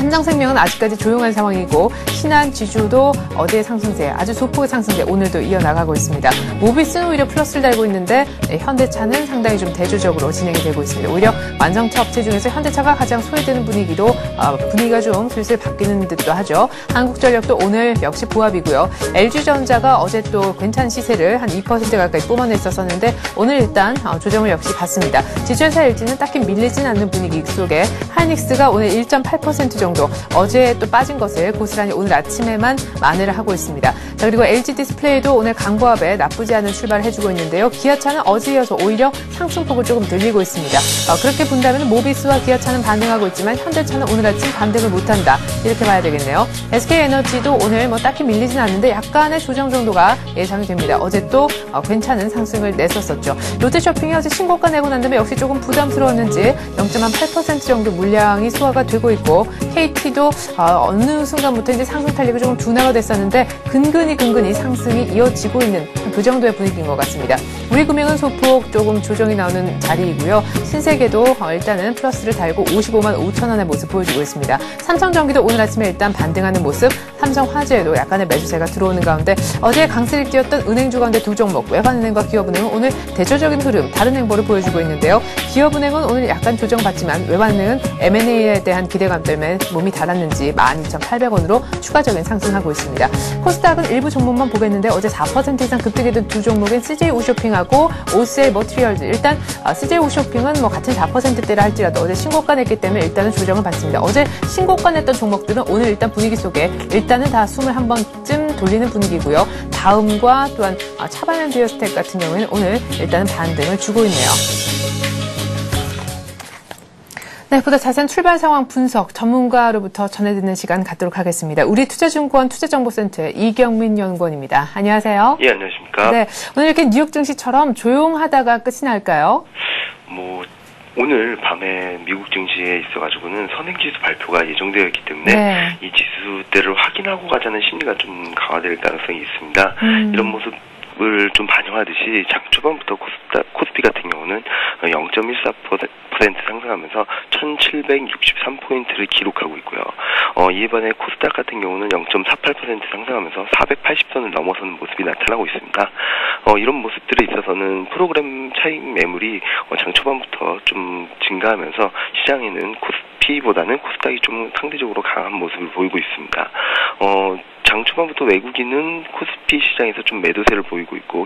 [SPEAKER 1] 삼성생명은 아직까지 조용한 상황이고 신한 지주도 어제의 상승세, 아주 소폭의 상승세 오늘도 이어나가고 있습니다. 모비스는 오히려 플러스를 달고 있는데 현대차는 상당히 좀 대조적으로 진행이 되고 있습니다. 오히려 완성차 업체 중에서 현대차가 가장 소외되는 분위기로 분위기가 좀 슬슬 바뀌는 듯도 하죠. 한국전력도 오늘 역시 보합이고요. LG전자가 어제 또 괜찮은 시세를 한 2% 가까이 뿜어냈었는데 오늘 일단 조정을 역시 받습니다. 지주회사 LG는 딱히 밀리진 않는 분위기 속에 하이닉스가 오늘 1.8% 정도 어제 또 빠진 것을 고스란히 오늘 아침에만 만회를 하고 있습니다. 자, 그리고 LG 디스플레이도 오늘 강보합에 나쁘지 않은 출발을 해주고 있는데요. 기아차는 어제 이어서 오히려 상승폭을 조금 늘리고 있습니다. 그렇게 본다면 모비스와 기아차는 반등하고 있지만 현대차는 오늘 아침 반등을 못한다. 이렇게 봐야 되겠네요. SK에너지도 오늘 뭐 딱히 밀리진 않는데 약간의 조정 정도가 예상이 됩니다. 어제 또 괜찮은 상승을 냈었죠. 롯데쇼핑이 어제 신고가 내고 난 다음에 역시 조금 부담스러웠는지 0.8% 정도 물량이 소화가 되고 있고 KT도 어느 순간부터 이제 상승 탄력이 조금 둔화가 됐었는데 근근히 상승이 이어지고 있는 그 정도의 분위기인 것 같습니다. 우리금융은 소폭 조금 조정이 나오는 자리이고요. 신세계도 일단은 플러스를 달고 55만 5천 원의 모습 보여주고 있습니다. 삼성전기도 오늘 아침에 일단 반등하는 모습, 삼성화재에도 약간의 매수세가 들어오는 가운데 어제 강세를 띄웠던 은행주 가운데 두 종목, 외환은행과 기업은행은 오늘 대조적인 흐름, 다른 행보를 보여주고 있는데요. 기업은행은 오늘 약간 조정받지만 외환은행은 M&A에 대한 기대감 때문에 몸이 달았는지 12,800원으로 추가적인 상승하고 있습니다. 코스닥은 일부 종목만 보겠는데 어제 4% 이상 급등했던 두 종목인 CJ 우쇼핑하고 OCL 머티리얼즈, 일단 CJ 우쇼핑은 뭐 같은 4%대라 할지라도 어제 신고가 냈기 때문에 일단은 조정을 받습니다. 어제 신고가 냈던 종목들은 오늘 일단 분위기 속에 일단은 다 숨을 한 번쯤 돌리는 분위기고요. 다음과 또한 차바이오스텍 같은 경우에는 오늘 일단은 반등을 주고 있네요. 네, 보다 자세한 출발 상황 분석 전문가로부터 전해드리는 시간 갖도록 하겠습니다. 우리투자증권 투자정보센터의 이경민 연구원입니다. 안녕하세요.
[SPEAKER 4] 예, 안녕하십니까.
[SPEAKER 1] 네, 오늘 이렇게 뉴욕 증시처럼 조용하다가 끝이 날까요?
[SPEAKER 4] 오늘 밤에 미국 증시에 있어가지고는 선행지수 발표가 예정되어 있기 때문에 이 지수대를 확인하고 가자는 심리가 좀 강화될 가능성이 있습니다. 이런 모습을 좀 반영하듯이 장 초반부터 코스피 같은 경우는 0.14% 상승하면서 1763포인트를 기록하고 있고요. 이번에 코스닥 같은 경우는 0.48% 상승하면서 480선을 넘어서는 모습이 나타나고 있습니다. 이런 모습들에 있어서는 프로그램 차익 매물이 장 초반부터 좀 증가하면서 시장에는 코스피보다는 코스닥이 좀 상대적으로 강한 모습을 보이고 있습니다. 장 초반부터 외국인은 코스피 시장에서 좀 매도세를 보이고 있고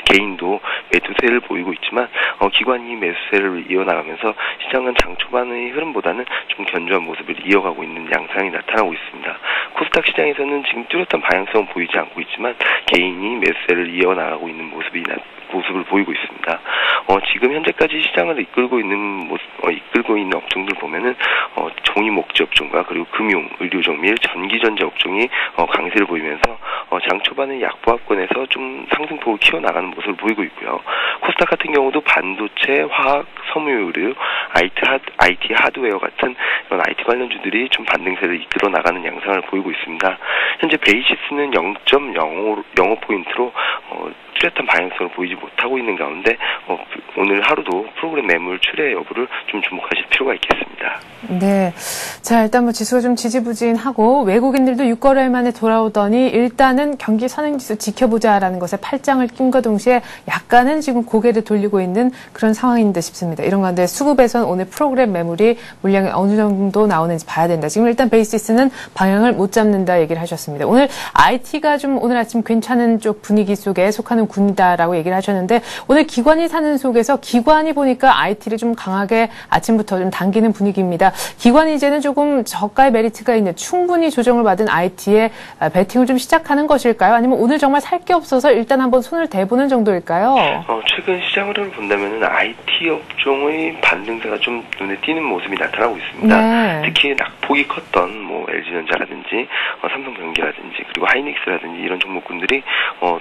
[SPEAKER 4] 개인도 매도세를 보이고 있지만 기관이 매수세를 이어나가면서 시장은 장 초반의 흐름보다는 좀 견조한 모습을 이어가고 있는 양상이 나타나고 있습니다. 코스닥 시장에서는 지금 뚜렷한 방향성은 보이지 않고 있지만 개인이 매수세를 이어나가고 있는 모습을 보이고 있습니다. 지금 현재까지 시장을 이끌고 있는 업종들 보면은 종이 목재 업종과 그리고 금융, 의료종 및 전기전자 업종이 강세를 보이면서 장 초반에 약보합권에서 좀 상승폭을 키워나가는 모습을 보이고 있고요. 코스닥 같은 경우도 반도체, 화학, 섬유의료, IT 하드웨어 같은 이런 IT 관련주들이 좀 반등세를 이끌어 나가는 양상을 보이고 있습니다. 현재 베이시스는 0.05포인트로 뚜렷한 방향성을 보이지 못하고 있는 가운데 오늘 하루도 프로그램 매물 출회 여부를 좀 주목하실 필요가 있겠습니다. 있습니다.
[SPEAKER 1] 네. 자, 일단 뭐 지수가 좀 지지부진하고 외국인들도 6거래일 만에 돌아오더니 일단은 경기 선행지수 지켜보자라는 것에 팔짱을 낀과 동시에 약간은 지금 고개를 돌리고 있는 그런 상황인 듯 싶습니다. 이런 가운데 수급에선 오늘 프로그램 매물이 물량이 어느 정도 나오는지 봐야 된다. 지금 일단 베이시스는 방향을 못 잡는다 얘기를 하셨습니다. 오늘 IT가 좀 오늘 아침 괜찮은 쪽 분위기 속에 속하는 군이다라고 얘기를 하셨는데 오늘 기관이 사는 속에서 기관이 보니까 IT를 좀 강하게 아침부터 좀 당기는 분위기입니다. 기관이 이제는 조금 저가의 메리트가 있는 충분히 조정을 받은 IT에 베팅을 좀 시작하는 것일까요? 아니면 오늘 정말 살 게 없어서 일단 한번 손을 대보는 정도일까요?
[SPEAKER 4] 최근 시장 흐름을 본다면 IT 업종의 반등세가 좀 눈에 띄는 모습이 나타나고 있습니다.
[SPEAKER 1] 네.
[SPEAKER 4] 특히 낙폭이 컸던 뭐 LG전자라든지 삼성전기라든지 그리고 하이닉스라든지 이런 종목군들이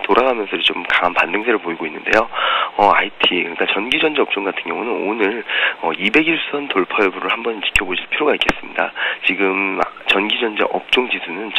[SPEAKER 4] 돌아가면서 좀 강한 반등세를 보이고 있는데요. IT 그러니까 전기전자 업종 같은 경우는 오늘 200일선 돌파 여부를 한번 지켜보실 필요가 있겠습니다. 지금 전기전자 업종 지수는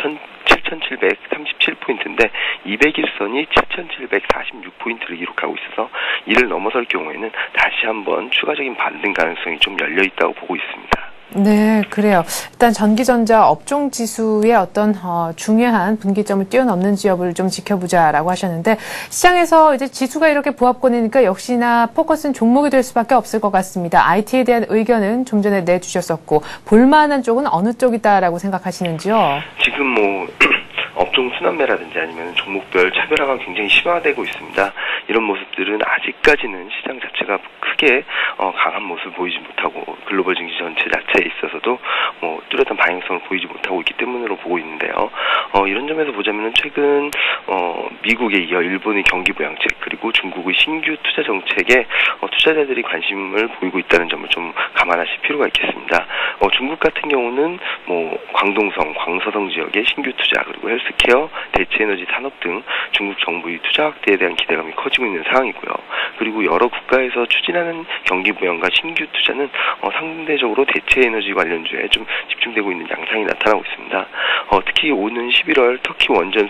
[SPEAKER 4] 7,737포인트인데 200일선이 7,746포인트를 기록하고 있어서 이를 넘어설 경우에는 다시 한번 추가적인 반등 가능성이 좀 열려 있다고 보고 있습니다.
[SPEAKER 1] 네, 그래요. 일단 전기전자 업종 지수의 어떤 중요한 분기점을 뛰어넘는지 여부를 좀 지켜보자라고 하셨는데 시장에서 이제 지수가 이렇게 부합권이니까 역시나 포커스는 종목이 될 수밖에 없을 것 같습니다. IT에 대한 의견은 좀 전에 내주셨었고 볼만한 쪽은 어느 쪽이다라고 생각하시는지요?
[SPEAKER 4] 지금 업종 순환매라든지 아니면 종목별 차별화가 굉장히 심화되고 있습니다. 이런 모습들은 아직까지는 시장 자체가 크게 강한 모습을 보이지 못하고 글로벌 증시 전체 자체에 있어서도 뚜렷한 방향성을 보이지 못하고 있기 때문으로 보고 있는데요. 이런 점에서 보자면 최근 미국에 이어 일본의 경기 부양책 그리고 중국의 신규 투자 정책에 투자자들이 관심을 보이고 있다는 점을 좀 감안하실 필요가 있겠습니다. 중국 같은 경우는 광동성, 광서성 지역의 신규 투자 그리고 헬스케어, 대체에너지 산업 등 중국 정부의 투자 확대에 대한 기대감이 커지고 있는 상황이고요. 그리고 여러 국가에서 추진하는 경기 부양과 신규 투자는 상대적으로 대체에너지 관련주에 좀 집중되고 있는 양상이 나타나고 있습니다. 특히 오는 11월 터키 원전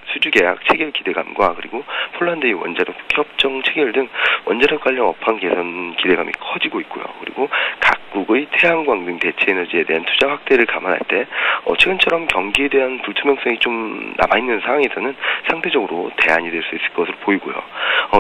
[SPEAKER 4] 수주 계약 체결 기대감과 그리고 폴란드의 원자력 협정 체결 등 원자력 관련 업황 개선 기대감이 커지고 있고요. 그리고 각국의 태양광 등 대체에너지에 대한 투자 확대를 감안할 때 최근처럼 경기에 대한 불투명성이 좀 남아있는 상황에서는 상대적으로 대안이 될 수 있을 것으로 보이고요.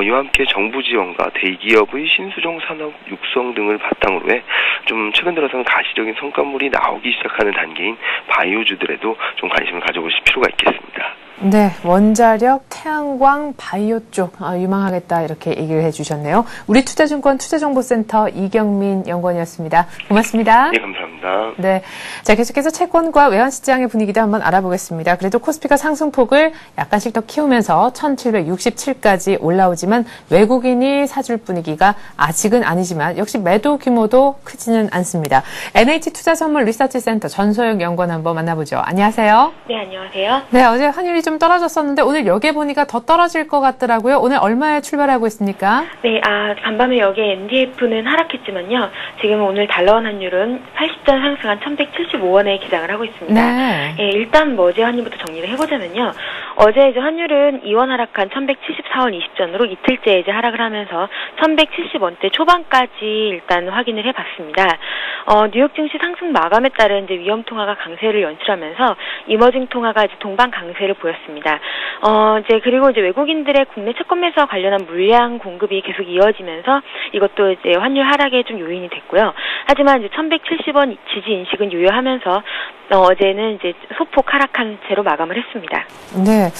[SPEAKER 4] 이와 함께 정부 지원과 대기업의 신수종 산업 육성 등을 바탕으로 해 좀 최근 들어서는 가시적인 성과물이 나오기 시작하는 단계인 바이오주들에도 좀 관심을 가져보실 필요가 있겠습니다.
[SPEAKER 1] 네, 원자력, 태양광, 바이오 쪽 유망하겠다 이렇게 얘기를 해주셨네요. 우리투자증권 투자정보센터 이경민 연구원이었습니다. 고맙습니다.
[SPEAKER 4] 네, 감사합니다.
[SPEAKER 1] 네, 자 계속해서 채권과 외환시장의 분위기도 한번 알아보겠습니다. 그래도 코스피가 상승폭을 약간씩 더 키우면서 1767까지 올라오지만 외국인이 사줄 분위기가 아직은 아니지만 역시 매도 규모도 크지는 않습니다. NH투자선물 리서치센터 전소영 연구원 한번 만나보죠. 안녕하세요.
[SPEAKER 5] 네, 안녕하세요.
[SPEAKER 1] 네, 어제 환율이 좀 떨어졌었는데 오늘 여기에 보니까 더 떨어질 것 같더라고요. 오늘 얼마에 출발하고 있습니까?
[SPEAKER 5] 네, 간밤에 여기 NDF는 하락했지만요. 지금 오늘 달러원 환율은 80전 상승한 1175원에 기장을 하고 있습니다.
[SPEAKER 1] 네.
[SPEAKER 5] 예, 일단 어제 환율부터 정리를 해보자면요. 어제 이제 환율은 2원 하락한 1174원 20전으로 이틀째 이제 하락을 하면서 1170원대 초반까지 일단 확인을 해봤습니다. 뉴욕 증시 상승 마감에 따른 이제 위험 통화가 강세를 연출하면서 이머징 통화가 이제 동반 강세를 보였습니다. 그리고 이제 외국인들의 국내 채권 매수와 관련한 물량 공급이 계속 이어지면서 이것도 이제 환율 하락의 좀 요인이 됐고요. 하지만 이제 1170원 지지 인식은 유효하면서 어제는 이제 소폭 하락한 채로 마감을 했습니다.
[SPEAKER 1] 네.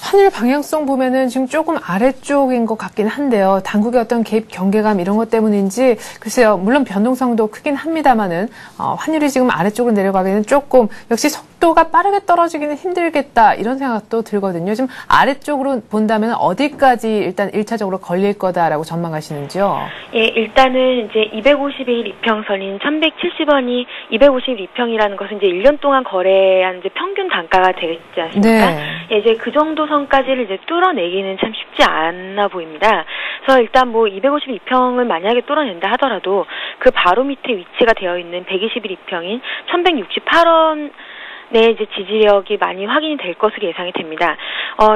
[SPEAKER 1] 환율 방향성 보면은 지금 조금 아래쪽인 것 같긴 한데요. 당국의 어떤 개입 경계감 이런 것 때문인지 글쎄요. 물론 변동성도 크긴 합니다만은 환율이 지금 아래쪽으로 내려가기는 조금 역시 속도가 빠르게 떨어지기는 힘들겠다 이런 생각도 들거든요. 지금 아래쪽으로 본다면 어디까지 일단 1차적으로 걸릴 거다라고 전망하시는지요? 예,
[SPEAKER 5] 일단은 이제 250일 이평선인 1170원이 252평이라는 것은 이제 1년 동안 거래한 이제 평균 단가가 되겠지 않습니까?
[SPEAKER 1] 네.
[SPEAKER 5] 예, 이제 그 정도 선까지를 이제 뚫어내기는 참 쉽지 않아 보입니다. 그래서 일단 252평을 만약에 뚫어낸다 하더라도 그 바로 밑에 위치가 되어 있는 121평인 1168원 내 이제 지지력이 많이 확인이 될 것으로 예상이 됩니다.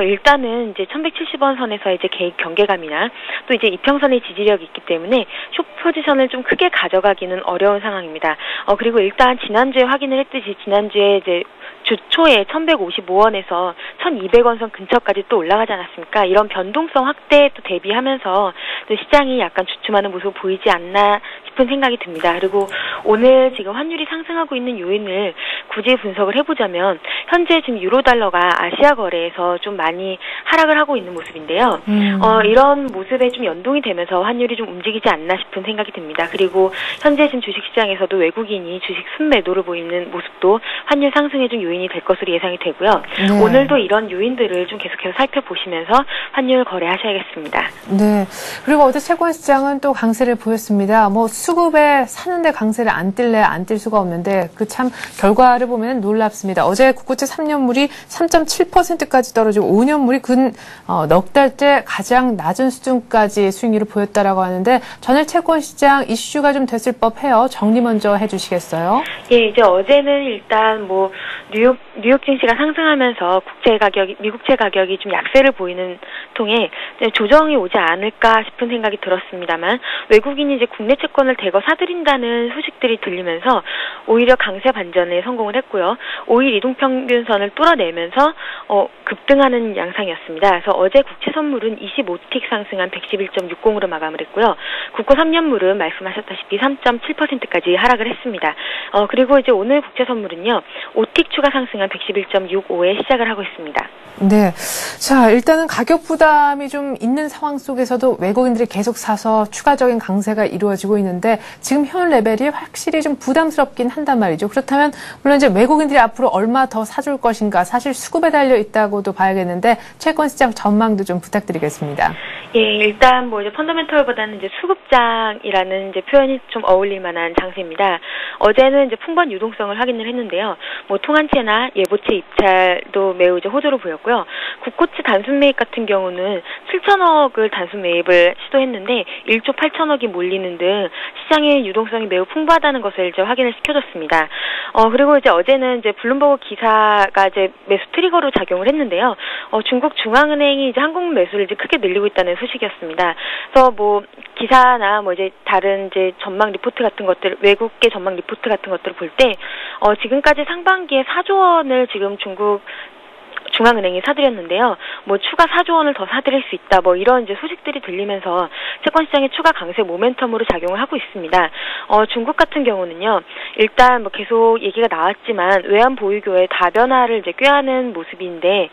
[SPEAKER 5] 일단은 이제 1170원 선에서 이제 개입 경계감이나 또 이제 이평선의 지지력이 있기 때문에 숏 포지션을 좀 크게 가져가기는 어려운 상황입니다. 그리고 일단 지난주에 확인을 했듯이 지난주에 이제 주 초에 1155원에서 1200원 선 근처까지 또 올라가지 않았습니까? 이런 변동성 확대에 또 대비하면서 또 시장이 약간 주춤하는 모습 보이지 않나 싶은 생각이 듭니다. 그리고 오늘 지금 환율이 상승하고 있는 요인을 굳이 분석을 해보자면 현재 지금 유로달러가 아시아 거래에서 좀 많이 하락을 하고 있는 모습인데요. 이런 모습에 좀 연동이 되면서 환율이 좀 움직이지 않나 싶은 생각이 듭니다. 그리고 현재 지금 주식시장에서도 외국인이 주식 순매도를 보이는 모습도 환율 상승에 좀 요인이 될 것으로 예상이 되고요. 네. 오늘도 이런 요인들을 좀 계속해서 살펴보시면서 환율 거래하셔야겠습니다.
[SPEAKER 1] 네. 그리고 어제 채권시장은 또 강세를 보였습니다. 뭐 수급에 사는데 강세를 안 뛸래 안 뛸 수가 없는데 그 참 결과를 보면 놀랍습니다. 어제 국고채 3년물이 3.7%까지 떨어지고 5년물이 근 넉 달째 가장 낮은 수준까지 수익률을 보였다라고 하는데 전일 채권시장 이슈가 좀 됐을 법해요. 정리 먼저 해주시겠어요?
[SPEAKER 5] 예, 이제 어제는 일단 뭐 뉴욕 증시가 상승하면서 미국채 가격이 좀 약세를 보이는 통에 조정이 오지 않을까 싶은 생각이 들었습니다만 외국인이 이제 국내 채권을 대거 사들인다는 소식들이 들리면서 오히려 강세 반전에 성공을 했고요. 5일 이동평균선을 뚫어내면서 급등하는 양상이었습니다. 그래서 어제 국채 선물은 25틱 상승한 111.60으로 마감을 했고요. 국고 3년물은 말씀하셨다시피 3.7%까지 하락을 했습니다. 그리고 이제 오늘 국채 선물은요. 5틱 추가 상승한 111.65에 시작을 하고 있습니다.
[SPEAKER 1] 네. 자, 일단은 가격 부담이 좀 있는 상황 속에서도 외국인들이 계속 사서 추가적인 강세가 이루어지고 있는데 지금 현 레벨이 확실히 좀 부담스럽긴 한단 말이죠. 그렇다면 물론 이제 외국인들이 앞으로 얼마 더 사줄 것인가 사실 수급에 달려 있다고도 봐야겠는데 채권 시장 전망도 좀 부탁드리겠습니다.
[SPEAKER 5] 예, 일단 뭐 이제 펀더멘털보다는 이제 수급장이라는 이제 표현이 좀 어울릴 만한 장세입니다. 어제는 이제 풍부한 유동성을 확인을 했는데요. 뭐 통한채나 예보채 입찰도 매우 이제 호조로 보였고요. 국고채 단순 매입 같은 경우는 7천억을 단순 매입을 시도했는데 1조 8천억이 몰리는 등 시장의 유동성이 매우 풍부하다는 것을 이제 확인을 시켜줬습니다. 그리고 이제 어제는 이제 블룸버그 기사가 이제 매수 트리거로 작용을 했는데요. 중국 중앙은행이 이제 한국 매수를 이제 크게 늘리고 있다는 소식이었습니다. 그래서 뭐 기사나 뭐 이제 다른 이제 전망 리포트 같은 것들, 외국계 전망 리포트 같은 것들을 볼 때 지금까지 상반기에 4조 원을 지금 중국 중앙은행이 사들였는데요. 뭐 추가 4조 원을 더 사들일 수 있다. 뭐 이런 이제 소식들이 들리면서 채권시장의 추가 강세 모멘텀으로 작용을 하고 있습니다. 중국 같은 경우는요. 일단 뭐 계속 얘기가 나왔지만 외환 보유고의 다변화를 이제 꾀하는 모습인데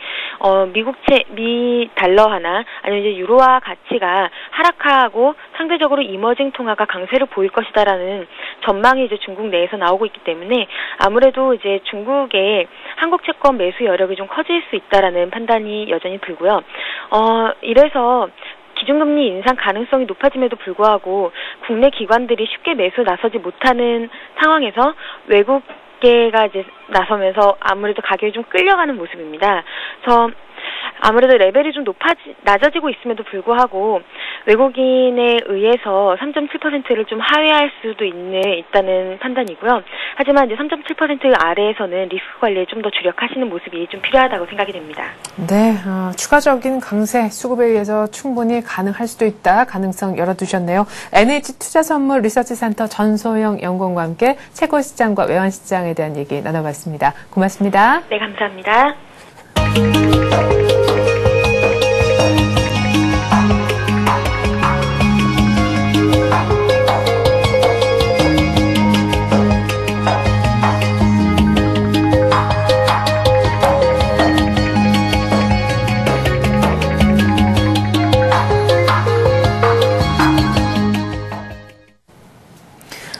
[SPEAKER 5] 미 달러화나 아니면 이제 유로화 가치가 하락하고 상대적으로 이머징 통화가 강세를 보일 것이다라는 전망이 이제 중국 내에서 나오고 있기 때문에 아무래도 이제 중국의 한국 채권 매수 여력이 좀 커질 수 있다라는 판단이 여전히 들고요. 이래서 기준금리 인상 가능성이 높아짐에도 불구하고 국내 기관들이 쉽게 매수 나서지 못하는 상황에서 외국계가 이제 나서면서 아무래도 가격이 좀 끌려가는 모습입니다. 그래서 아무래도 레벨이 좀 낮아지고 있음에도 불구하고 외국인에 의해서 3.7%를 좀 하회할 수도 있다는 판단이고요. 하지만 이제 3.7% 아래에서는 리스크 관리에 좀 더 주력하시는 모습이 좀 필요하다고 생각이 됩니다.
[SPEAKER 1] 네, 추가적인 강세 수급에 의해서 충분히 가능할 수도 있다. 가능성 열어두셨네요. NH투자선물 리서치센터 전소영 연구원과 함께 채권시장과 외환시장에 대한 얘기 나눠봤습니다. 고맙습니다.
[SPEAKER 5] 네, 감사합니다.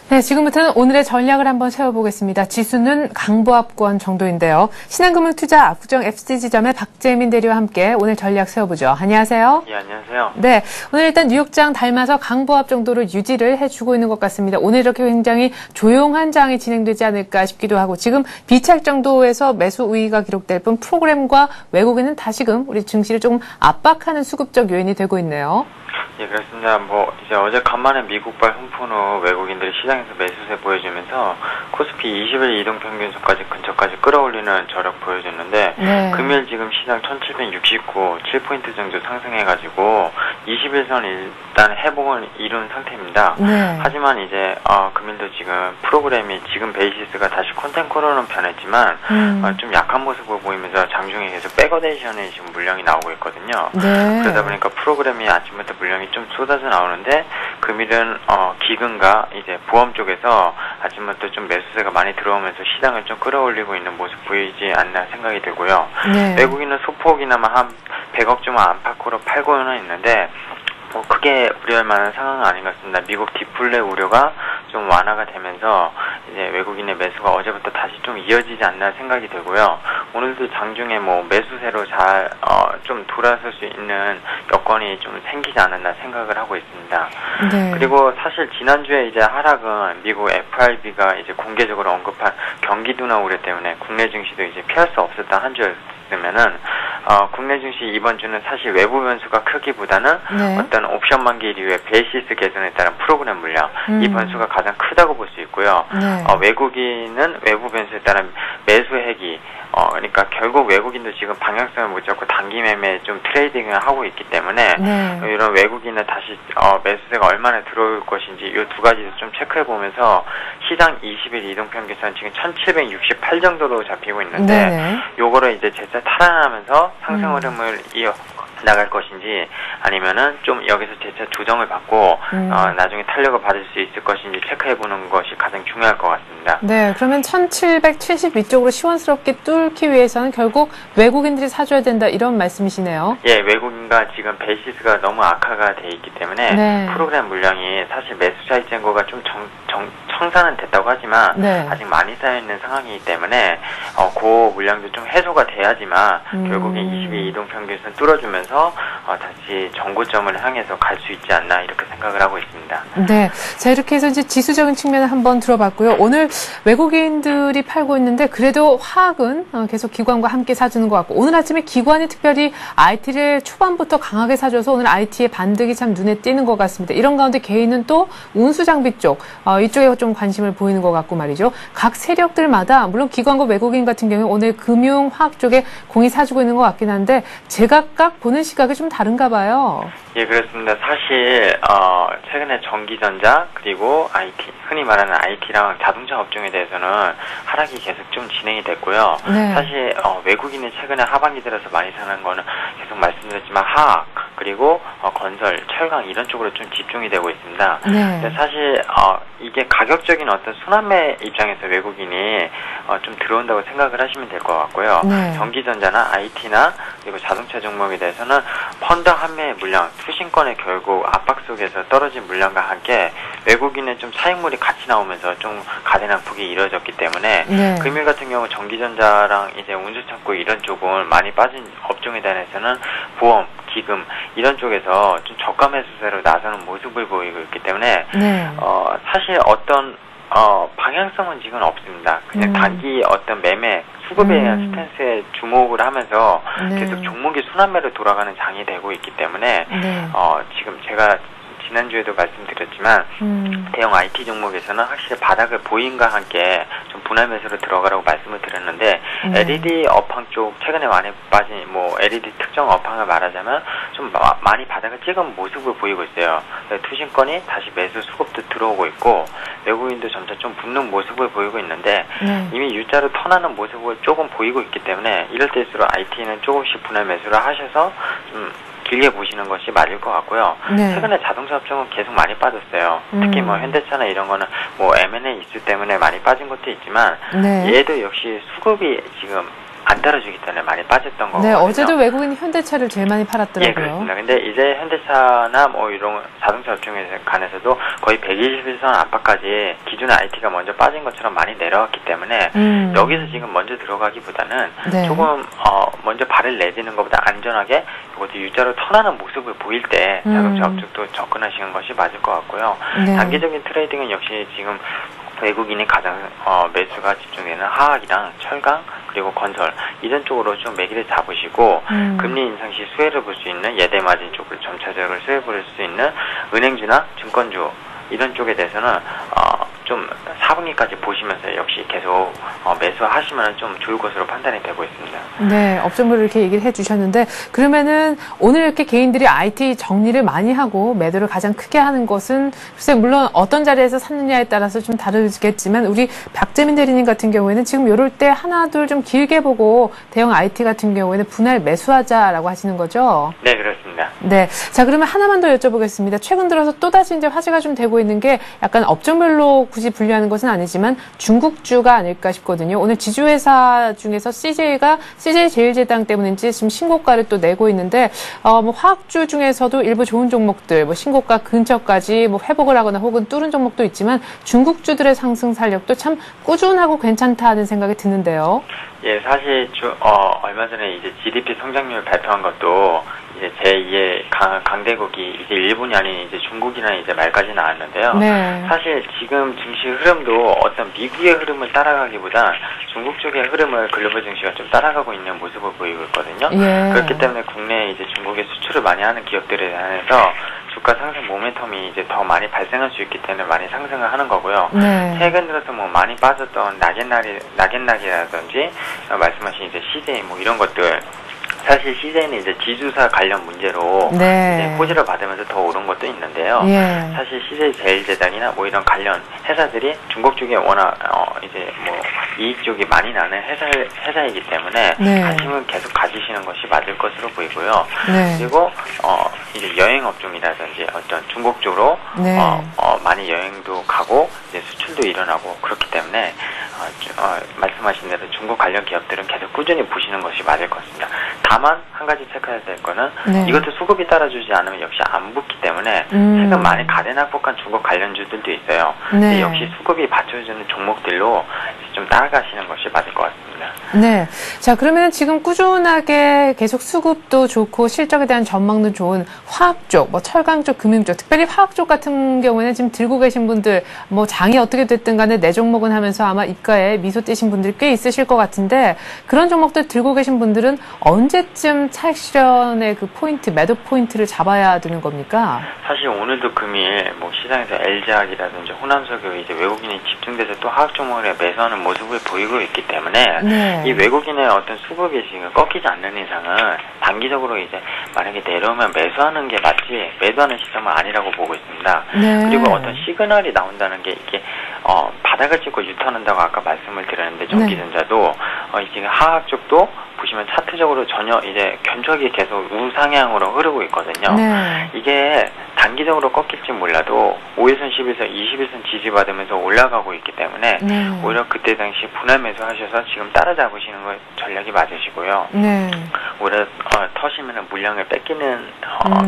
[SPEAKER 1] 네, 지금부터는 오늘의 전략을 한번 세워보겠습니다. 지수는 강보합권 정도인데요. 신한금융투자 압구정 FC지점의 박재민 대리와 함께 오늘 전략 세워보죠. 안녕하세요.
[SPEAKER 6] 예, 안녕하세요.
[SPEAKER 1] 네, 오늘 일단 뉴욕장 닮아서 강보합 정도를 유지를 해주고 있는 것 같습니다. 오늘 이렇게 굉장히 조용한 장이 진행되지 않을까 싶기도 하고 지금 비착 정도에서 매수 우위가 기록될 뿐 프로그램과 외국인은 다시금 우리 증시를 조금 압박하는 수급적 요인이 되고 있네요.
[SPEAKER 6] 예, 그렇습니다. 이제 어제 간만에 미국발 훈풍 후 외국인들이 시장에서 매수세 보여주면서 코스피 20일 이동평균선까지 근처까지 끌어올리는 저력 보여줬는데, 네. 금일 지금 시장 1769, 7포인트 정도 상승해가지고 21선 일단 회복은 이룬 상태입니다. 네. 하지만 이제 금일도 지금 프로그램이 지금 베이시스가 다시 콘텐코로는 변했지만 좀 약한 모습을 보이면서 장중에 계속 백어데이션에 지금 물량이 나오고 있거든요. 네. 그러다 보니까 프로그램이 아침부터 물량이 좀 쏟아져 나오는데, 금일은 기금과 이제 보험 쪽에서 아침부터 좀 매수세가 많이 들어오면서 시장을 좀 끌어올리고 있는 모습 보이지 않나 생각이 들고요. 네. 외국인은 소폭이나마 한 100억 좀 안팎으로 팔고는 있는데, 크게 우려할 만한 상황은 아닌 것 같습니다. 미국 디플레 우려가 좀 완화가 되면서 이제 외국인의 매수가 어제부터 다시 좀 이어지지 않나 생각이 들고요. 오늘도 장중에 매수세로 잘 좀 돌아설 수 있는 여건이 좀 생기지 않았나 생각을 하고 있습니다. 네. 그리고 사실 지난주에 이제 하락은 미국 FRB가 이제 공개적으로 언급한 경기 둔화 우려 때문에 국내 증시도 이제 피할 수 없었던 한 주였으면은 국내 증시 이번 주는 사실 외부 변수가 크기보다는 네. 어떤 옵션 만기 이후에 베이시스 개선에 따른 프로그램 물량 이 변수가 가장 크다고 볼 수 있고요. 네. 외국인은 외부 변수에 따른 매수 해기 그러니까 결국 외국인도 지금 방향성을 못 잡고 단기 매매 좀 트레이딩을 하고 있기 때문에 네. 이런 외국인은 다시 매수세가 얼마나 들어올 것인지 이 두 가지도 좀 체크해 보면서 시장 20일 이동평균선 지금 1768 정도로 잡히고 있는데 네. 요거를 이제 재차 탈환하면서 상승 흐름을 이어 나갈 것인지 아니면은 좀 여기서 재차 조정을 받고 나중에 탄력을 받을 수 있을 것인지 체크해보는 것이 가장 중요할 것 같습니다.
[SPEAKER 1] 네, 그러면 1770 위쪽으로 시원스럽게 뚫기 위해서는 결국 외국인들이 사줘야 된다 이런 말씀이시네요.
[SPEAKER 6] 예, 외국인과 지금 베이시스가 너무 악화가 돼 있기 때문에 네. 프로그램 물량이 사실 매수 차익 잔고가 좀 청산은 됐다고 하지만 네. 아직 많이 쌓여있는 상황이기 때문에 그 물량도 좀 해소가 돼야지만 결국에 22 이동평균선 뚫어주면서 다시 정고점을 향해서 갈 수 있지 않나 이렇게 생각을 하고 있습니다.
[SPEAKER 1] 네, 자 이렇게 해서 이제 지수적인 측면을 한번 들어봤고요. 오늘 외국인들이 팔고 있는데 그래도 화학은 계속 기관과 함께 사주는 것 같고 오늘 아침에 기관이 특별히 IT를 초반부터 강하게 사줘서 오늘 IT의 반등이 참 눈에 띄는 것 같습니다. 이런 가운데 개인은 또 운수장비 쪽 이쪽에 좀 관심을 보이는 것 같고 말이죠. 각 세력들마다 물론 기관과 외국인 같은 경우에 오늘 금융, 화학 쪽에 공이 사주고 있는 것 같긴 한데 제각각 보는 시각이 좀 다른가 봐요.
[SPEAKER 6] 예, 그렇습니다. 사실 최근에 전기전자 그리고 IT, 흔히 말하는 IT랑 자동차 업종에 대해서는 하락이 계속 좀 진행이 됐고요. 네. 사실 외국인이 최근에 하반기 들어서 많이 사는 거는 계속 말씀드렸지만 화학 그리고 건설, 철강 이런 쪽으로 좀 집중이 되고 있습니다. 네. 근데 사실 이게 가격적인 어떤 순환매 입장에서 외국인이 좀 들어온다고 생각을 하시면 될 것 같고요. 네. 전기전자나 IT나 그리고 자동차 종목에 대해서는 펀드 판매 물량, 투신권의 결국 압박 속에서 떨어진 물량과 함께 외국인의 좀 차익물이 같이 나오면서 좀 가대낭폭이 이루어졌기 때문에 네. 금일 같은 경우 전기전자랑 이제 운수창고 이런 쪽은 많이 빠진 업종에 대해서는 보험, 기금 이런 쪽에서 좀 저가 매수세로 나서는 모습을 보이고 있기 때문에 네. 사실 어떤 방향성은 지금 없습니다. 그냥 단기 어떤 매매 수급에 대한 스탠스에 주목을 하면서 네. 계속 종목이 순환매로 돌아가는 장이 되고 있기 때문에 네. 지금 제가 지난주에도 말씀드렸지만 대형 IT 종목에서는 확실히 바닥을 보인과 함께 좀 분할 매수로 들어가라고 말씀을 드렸는데 LED 업황 쪽 최근에 많이 빠진 LED 특정 업황을 말하자면 좀 많이 바닥을 찍은 모습을 보이고 있어요. 투신권이 다시 매수 수급도 들어오고 있고 외국인도 점차 좀 붙는 모습을 보이고 있는데 이미 U자로 턴하는 모습을 조금 보이고 있기 때문에 이럴 때일수록 IT는 조금씩 분할 매수를 하셔서 좀 길게 보시는 것이 맞을 것 같고요. 네. 최근에 자동차 업종은 계속 많이 빠졌어요. 특히 현대차나 이런 거는 M&A 이슈 때문에 많이 빠진 것도 있지만 네. 얘도 역시 수급이 지금 안 따라주기 때문에 많이 빠졌던 거거든요.
[SPEAKER 1] 네, 어제도 외국인이 현대차를 제일 많이 팔았더라고요.
[SPEAKER 6] 예, 그렇습니다. 근데 이제 현대차나 이런 자동차 업종에 관해서도 거의 121선 안팎까지 기존의 IT가 먼저 빠진 것처럼 많이 내려왔기 때문에 여기서 지금 먼저 들어가기보다는 네. 조금 먼저 발을 내딛는 것보다 안전하게 이것도 U자로 턴하는 모습을 보일 때 자동차 업종도 접근하시는 것이 맞을 것 같고요. 네. 단기적인 트레이딩은 역시 지금 외국인이 가장 매수가 집중되는 화학이랑 철강 그리고 건설 이런 쪽으로 좀 매기를 잡으시고 금리 인상 시 수혜를 볼 수 있는 예대 마진 쪽을 점차적으로 수혜 볼 수 있는 은행주나 증권주 이런 쪽에 대해서는 좀 4분기까지 보시면서 역시 계속 매수하시면 좀 좋을 것으로 판단이 되고 있습니다.
[SPEAKER 1] 네, 업종별로 이렇게 얘기를 해주셨는데 그러면은 오늘 이렇게 개인들이 IT 정리를 많이 하고 매도를 가장 크게 하는 것은 글쎄 물론 어떤 자리에서 샀느냐에 따라서 좀 다르겠지만 우리 박재민 대리님 같은 경우에는 지금 이럴 때 하나 둘 좀 길게 보고 대형 IT 같은 경우에는 분할 매수하자라고 하시는 거죠?
[SPEAKER 6] 네, 그렇습니다.
[SPEAKER 1] 네, 자 그러면 하나만 더 여쭤보겠습니다. 최근 들어서 또다시 이제 화제가 좀 되고 있는 게 약간 업종별로 굳이 분류하는 것은 아니지만 중국주가 아닐까 싶거든요. 오늘 지주회사 중에서 CJ제일제당 때문인지 지금 신고가를 또 내고 있는데 뭐 화학주 중에서도 일부 좋은 종목들 뭐 신고가 근처까지 뭐 회복을 하거나 혹은 뚫은 종목도 있지만 중국주들의 상승 산력도 참 꾸준하고 괜찮다는 생각이 드는데요.
[SPEAKER 6] 예, 사실 얼마 전에 이제 GDP 성장률 발표한 것도 이제 제2의 강대국이 이제 일본이 아닌 이제 중국이나 이제 말까지 나왔는데요.
[SPEAKER 1] 네.
[SPEAKER 6] 사실 지금 증시 흐름도 어떤 미국의 흐름을 따라가기보다 중국 쪽의 흐름을 글로벌 증시가 좀 따라가고 있는 모습을 보이고 있거든요.
[SPEAKER 1] 예.
[SPEAKER 6] 그렇기 때문에 국내에 이제 중국에 수출을 많이 하는 기업들에 한해서 주가 상승 모멘텀이 이제 더 많이 발생할 수 있기 때문에 많이 상승을 하는 거고요.
[SPEAKER 1] 네.
[SPEAKER 6] 최근 들어서 뭐 많이 빠졌던 낙엔락이라든지 말씀하신 이제 CJ 뭐 이런 것들 사실 CJ는 이제 지주사 관련 문제로
[SPEAKER 1] 네.
[SPEAKER 6] 이제 호재를 받으면서 더 오른 것도 있는데요.
[SPEAKER 1] 예.
[SPEAKER 6] 사실 CJ제일제당이나 뭐 이런 관련 회사들이 중국 쪽에 워낙 이제 뭐 이익 쪽이 많이 나는 회사이기 때문에
[SPEAKER 1] 네.
[SPEAKER 6] 관심을 계속 가지시는 것이 맞을 것으로 보이고요.
[SPEAKER 1] 네.
[SPEAKER 6] 그리고 이제 여행 업종이라든지 어떤 중국 쪽으로
[SPEAKER 1] 네.
[SPEAKER 6] 많이 여행도 가고 이제 수출도 일어나고 그렇기 때문에 말씀하신 대로 중국 관련 기업들은 계속 꾸준히 보시는 것이 맞을 것 같습니다. 다만 한 가지 체크해야 될 거는
[SPEAKER 1] 네.
[SPEAKER 6] 이것도 수급이 따라주지 않으면 역시 안 붙기 때문에 최근 많이 가대낙폭한 중국 관련주들도 있어요.
[SPEAKER 1] 네.
[SPEAKER 6] 역시 수급이 받쳐주는 종목들로 좀 따라가시는 것이 맞을 것 같습니다.
[SPEAKER 1] 네. 자, 그러면 지금 꾸준하게 계속 수급도 좋고 실적에 대한 전망도 좋은 화학 쪽, 뭐 철강 쪽, 금융 쪽, 특별히 화학 쪽 같은 경우에는 지금 들고 계신 분들, 뭐 장이 어떻게 됐든 간에 내 종목은 하면서 아마 입가에 미소 떼신 분들이 꽤 있으실 것 같은데 그런 종목들 들고 계신 분들은 언제쯤 차익 실현의 그 포인트, 매도 포인트를 잡아야 되는 겁니까?
[SPEAKER 6] 사실 오늘도 금일 뭐 시장에서 LG화학이라든지 호남석유 이제 외국인이 집중돼서 또 화학 종목에 매수하는 모습을 보이고 있기 때문에
[SPEAKER 1] 네.
[SPEAKER 6] 이 외국인의 어떤 수급이 지금 꺾이지 않는 이상은 단기적으로 이제 만약에 내려오면 매수하는 게 맞지 매도하는 시점은 아니라고 보고 있습니다.
[SPEAKER 1] 네.
[SPEAKER 6] 그리고 어떤 시그널이 나온다는 게 이게 바닥을 찍고 유턴한다고 아까 말씀을 드렸는데 전기전자도 지금 화학 쪽도 보시면 차트적으로 전혀 이제 견적이 계속 우상향으로 흐르고 있거든요.
[SPEAKER 1] 네.
[SPEAKER 6] 이게 단기적으로 꺾일지 몰라도 5일선, 11선, 21선 지지받으면서 올라가고 있기 때문에
[SPEAKER 1] 네.
[SPEAKER 6] 오히려 그때 당시 분할 매수하셔서 지금 따라잡으시는 거 전략이 맞으시고요.
[SPEAKER 1] 네.
[SPEAKER 6] 오히려 터시면 물량을 뺏기는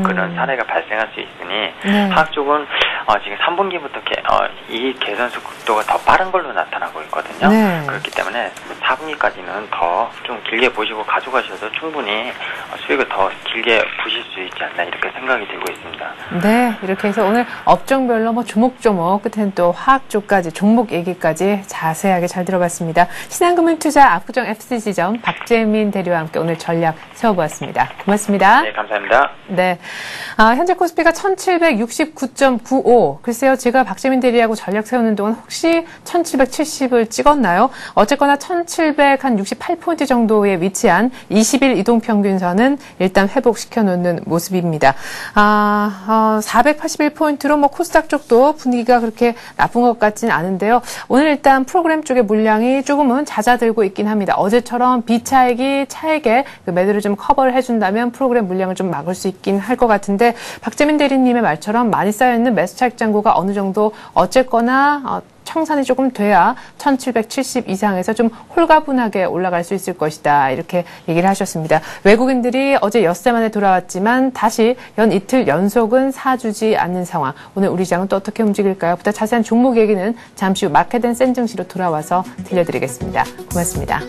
[SPEAKER 6] 그런 사례가 발생할 수 있으니
[SPEAKER 1] 네.
[SPEAKER 6] 화학 쪽은 지금 3분기부터 이익 개선 속도가 더 빠른 걸로 나타나고 있거든요.
[SPEAKER 1] 네.
[SPEAKER 6] 그렇기 때문에 4분기까지는 더 좀 길게 보시고 가져가셔서 충분히 수익을 더 길게 보실 수 있지 않나 이렇게 생각이 들고 있습니다.
[SPEAKER 1] 네, 이렇게 해서 오늘 업종별로 뭐 조목조목 끝에는 또 화학 쪽까지 종목 얘기까지 자세하게 잘 들어봤습니다. 신한금융투자 압구정 FCC점 박재민 대리와 함께 오늘 전략 세워보았습니다. 고맙습니다.
[SPEAKER 6] 네, 감사합니다.
[SPEAKER 1] 네, 현재 코스피가 1769.95. 글쎄요, 제가 박재민 대리하고 전략 세우는 동안 혹시 1770을 찍었나요? 어쨌거나 1768포인트 정도에 위치한 20일 이동평균선은 일단 회복시켜 놓는 모습입니다. 481포인트로 뭐 코스닥 쪽도 분위기가 그렇게 나쁜 것 같진 않은데요. 오늘 일단 프로그램 쪽의 물량이 조금은 잦아들고 있긴 합니다. 어제처럼 비차익이 차익에 그 매도를 좀 커버를 해준다면 프로그램 물량을 좀 막을 수 있긴 할 것 같은데 박재민 대리님의 말처럼 많이 쌓여있는 매수 차익 잔고가 어느 정도 어쨌거나 청산이 조금 돼야 1770 이상에서 좀 홀가분하게 올라갈 수 있을 것이다. 이렇게 얘기를 하셨습니다. 외국인들이 어제 엿새 만에 돌아왔지만 다시 이틀 연속은 사주지 않는 상황. 오늘 우리 시장은 또 어떻게 움직일까요? 보다 자세한 종목 얘기는 잠시 후 마켓앤 센 증시로 돌아와서 들려드리겠습니다. 고맙습니다.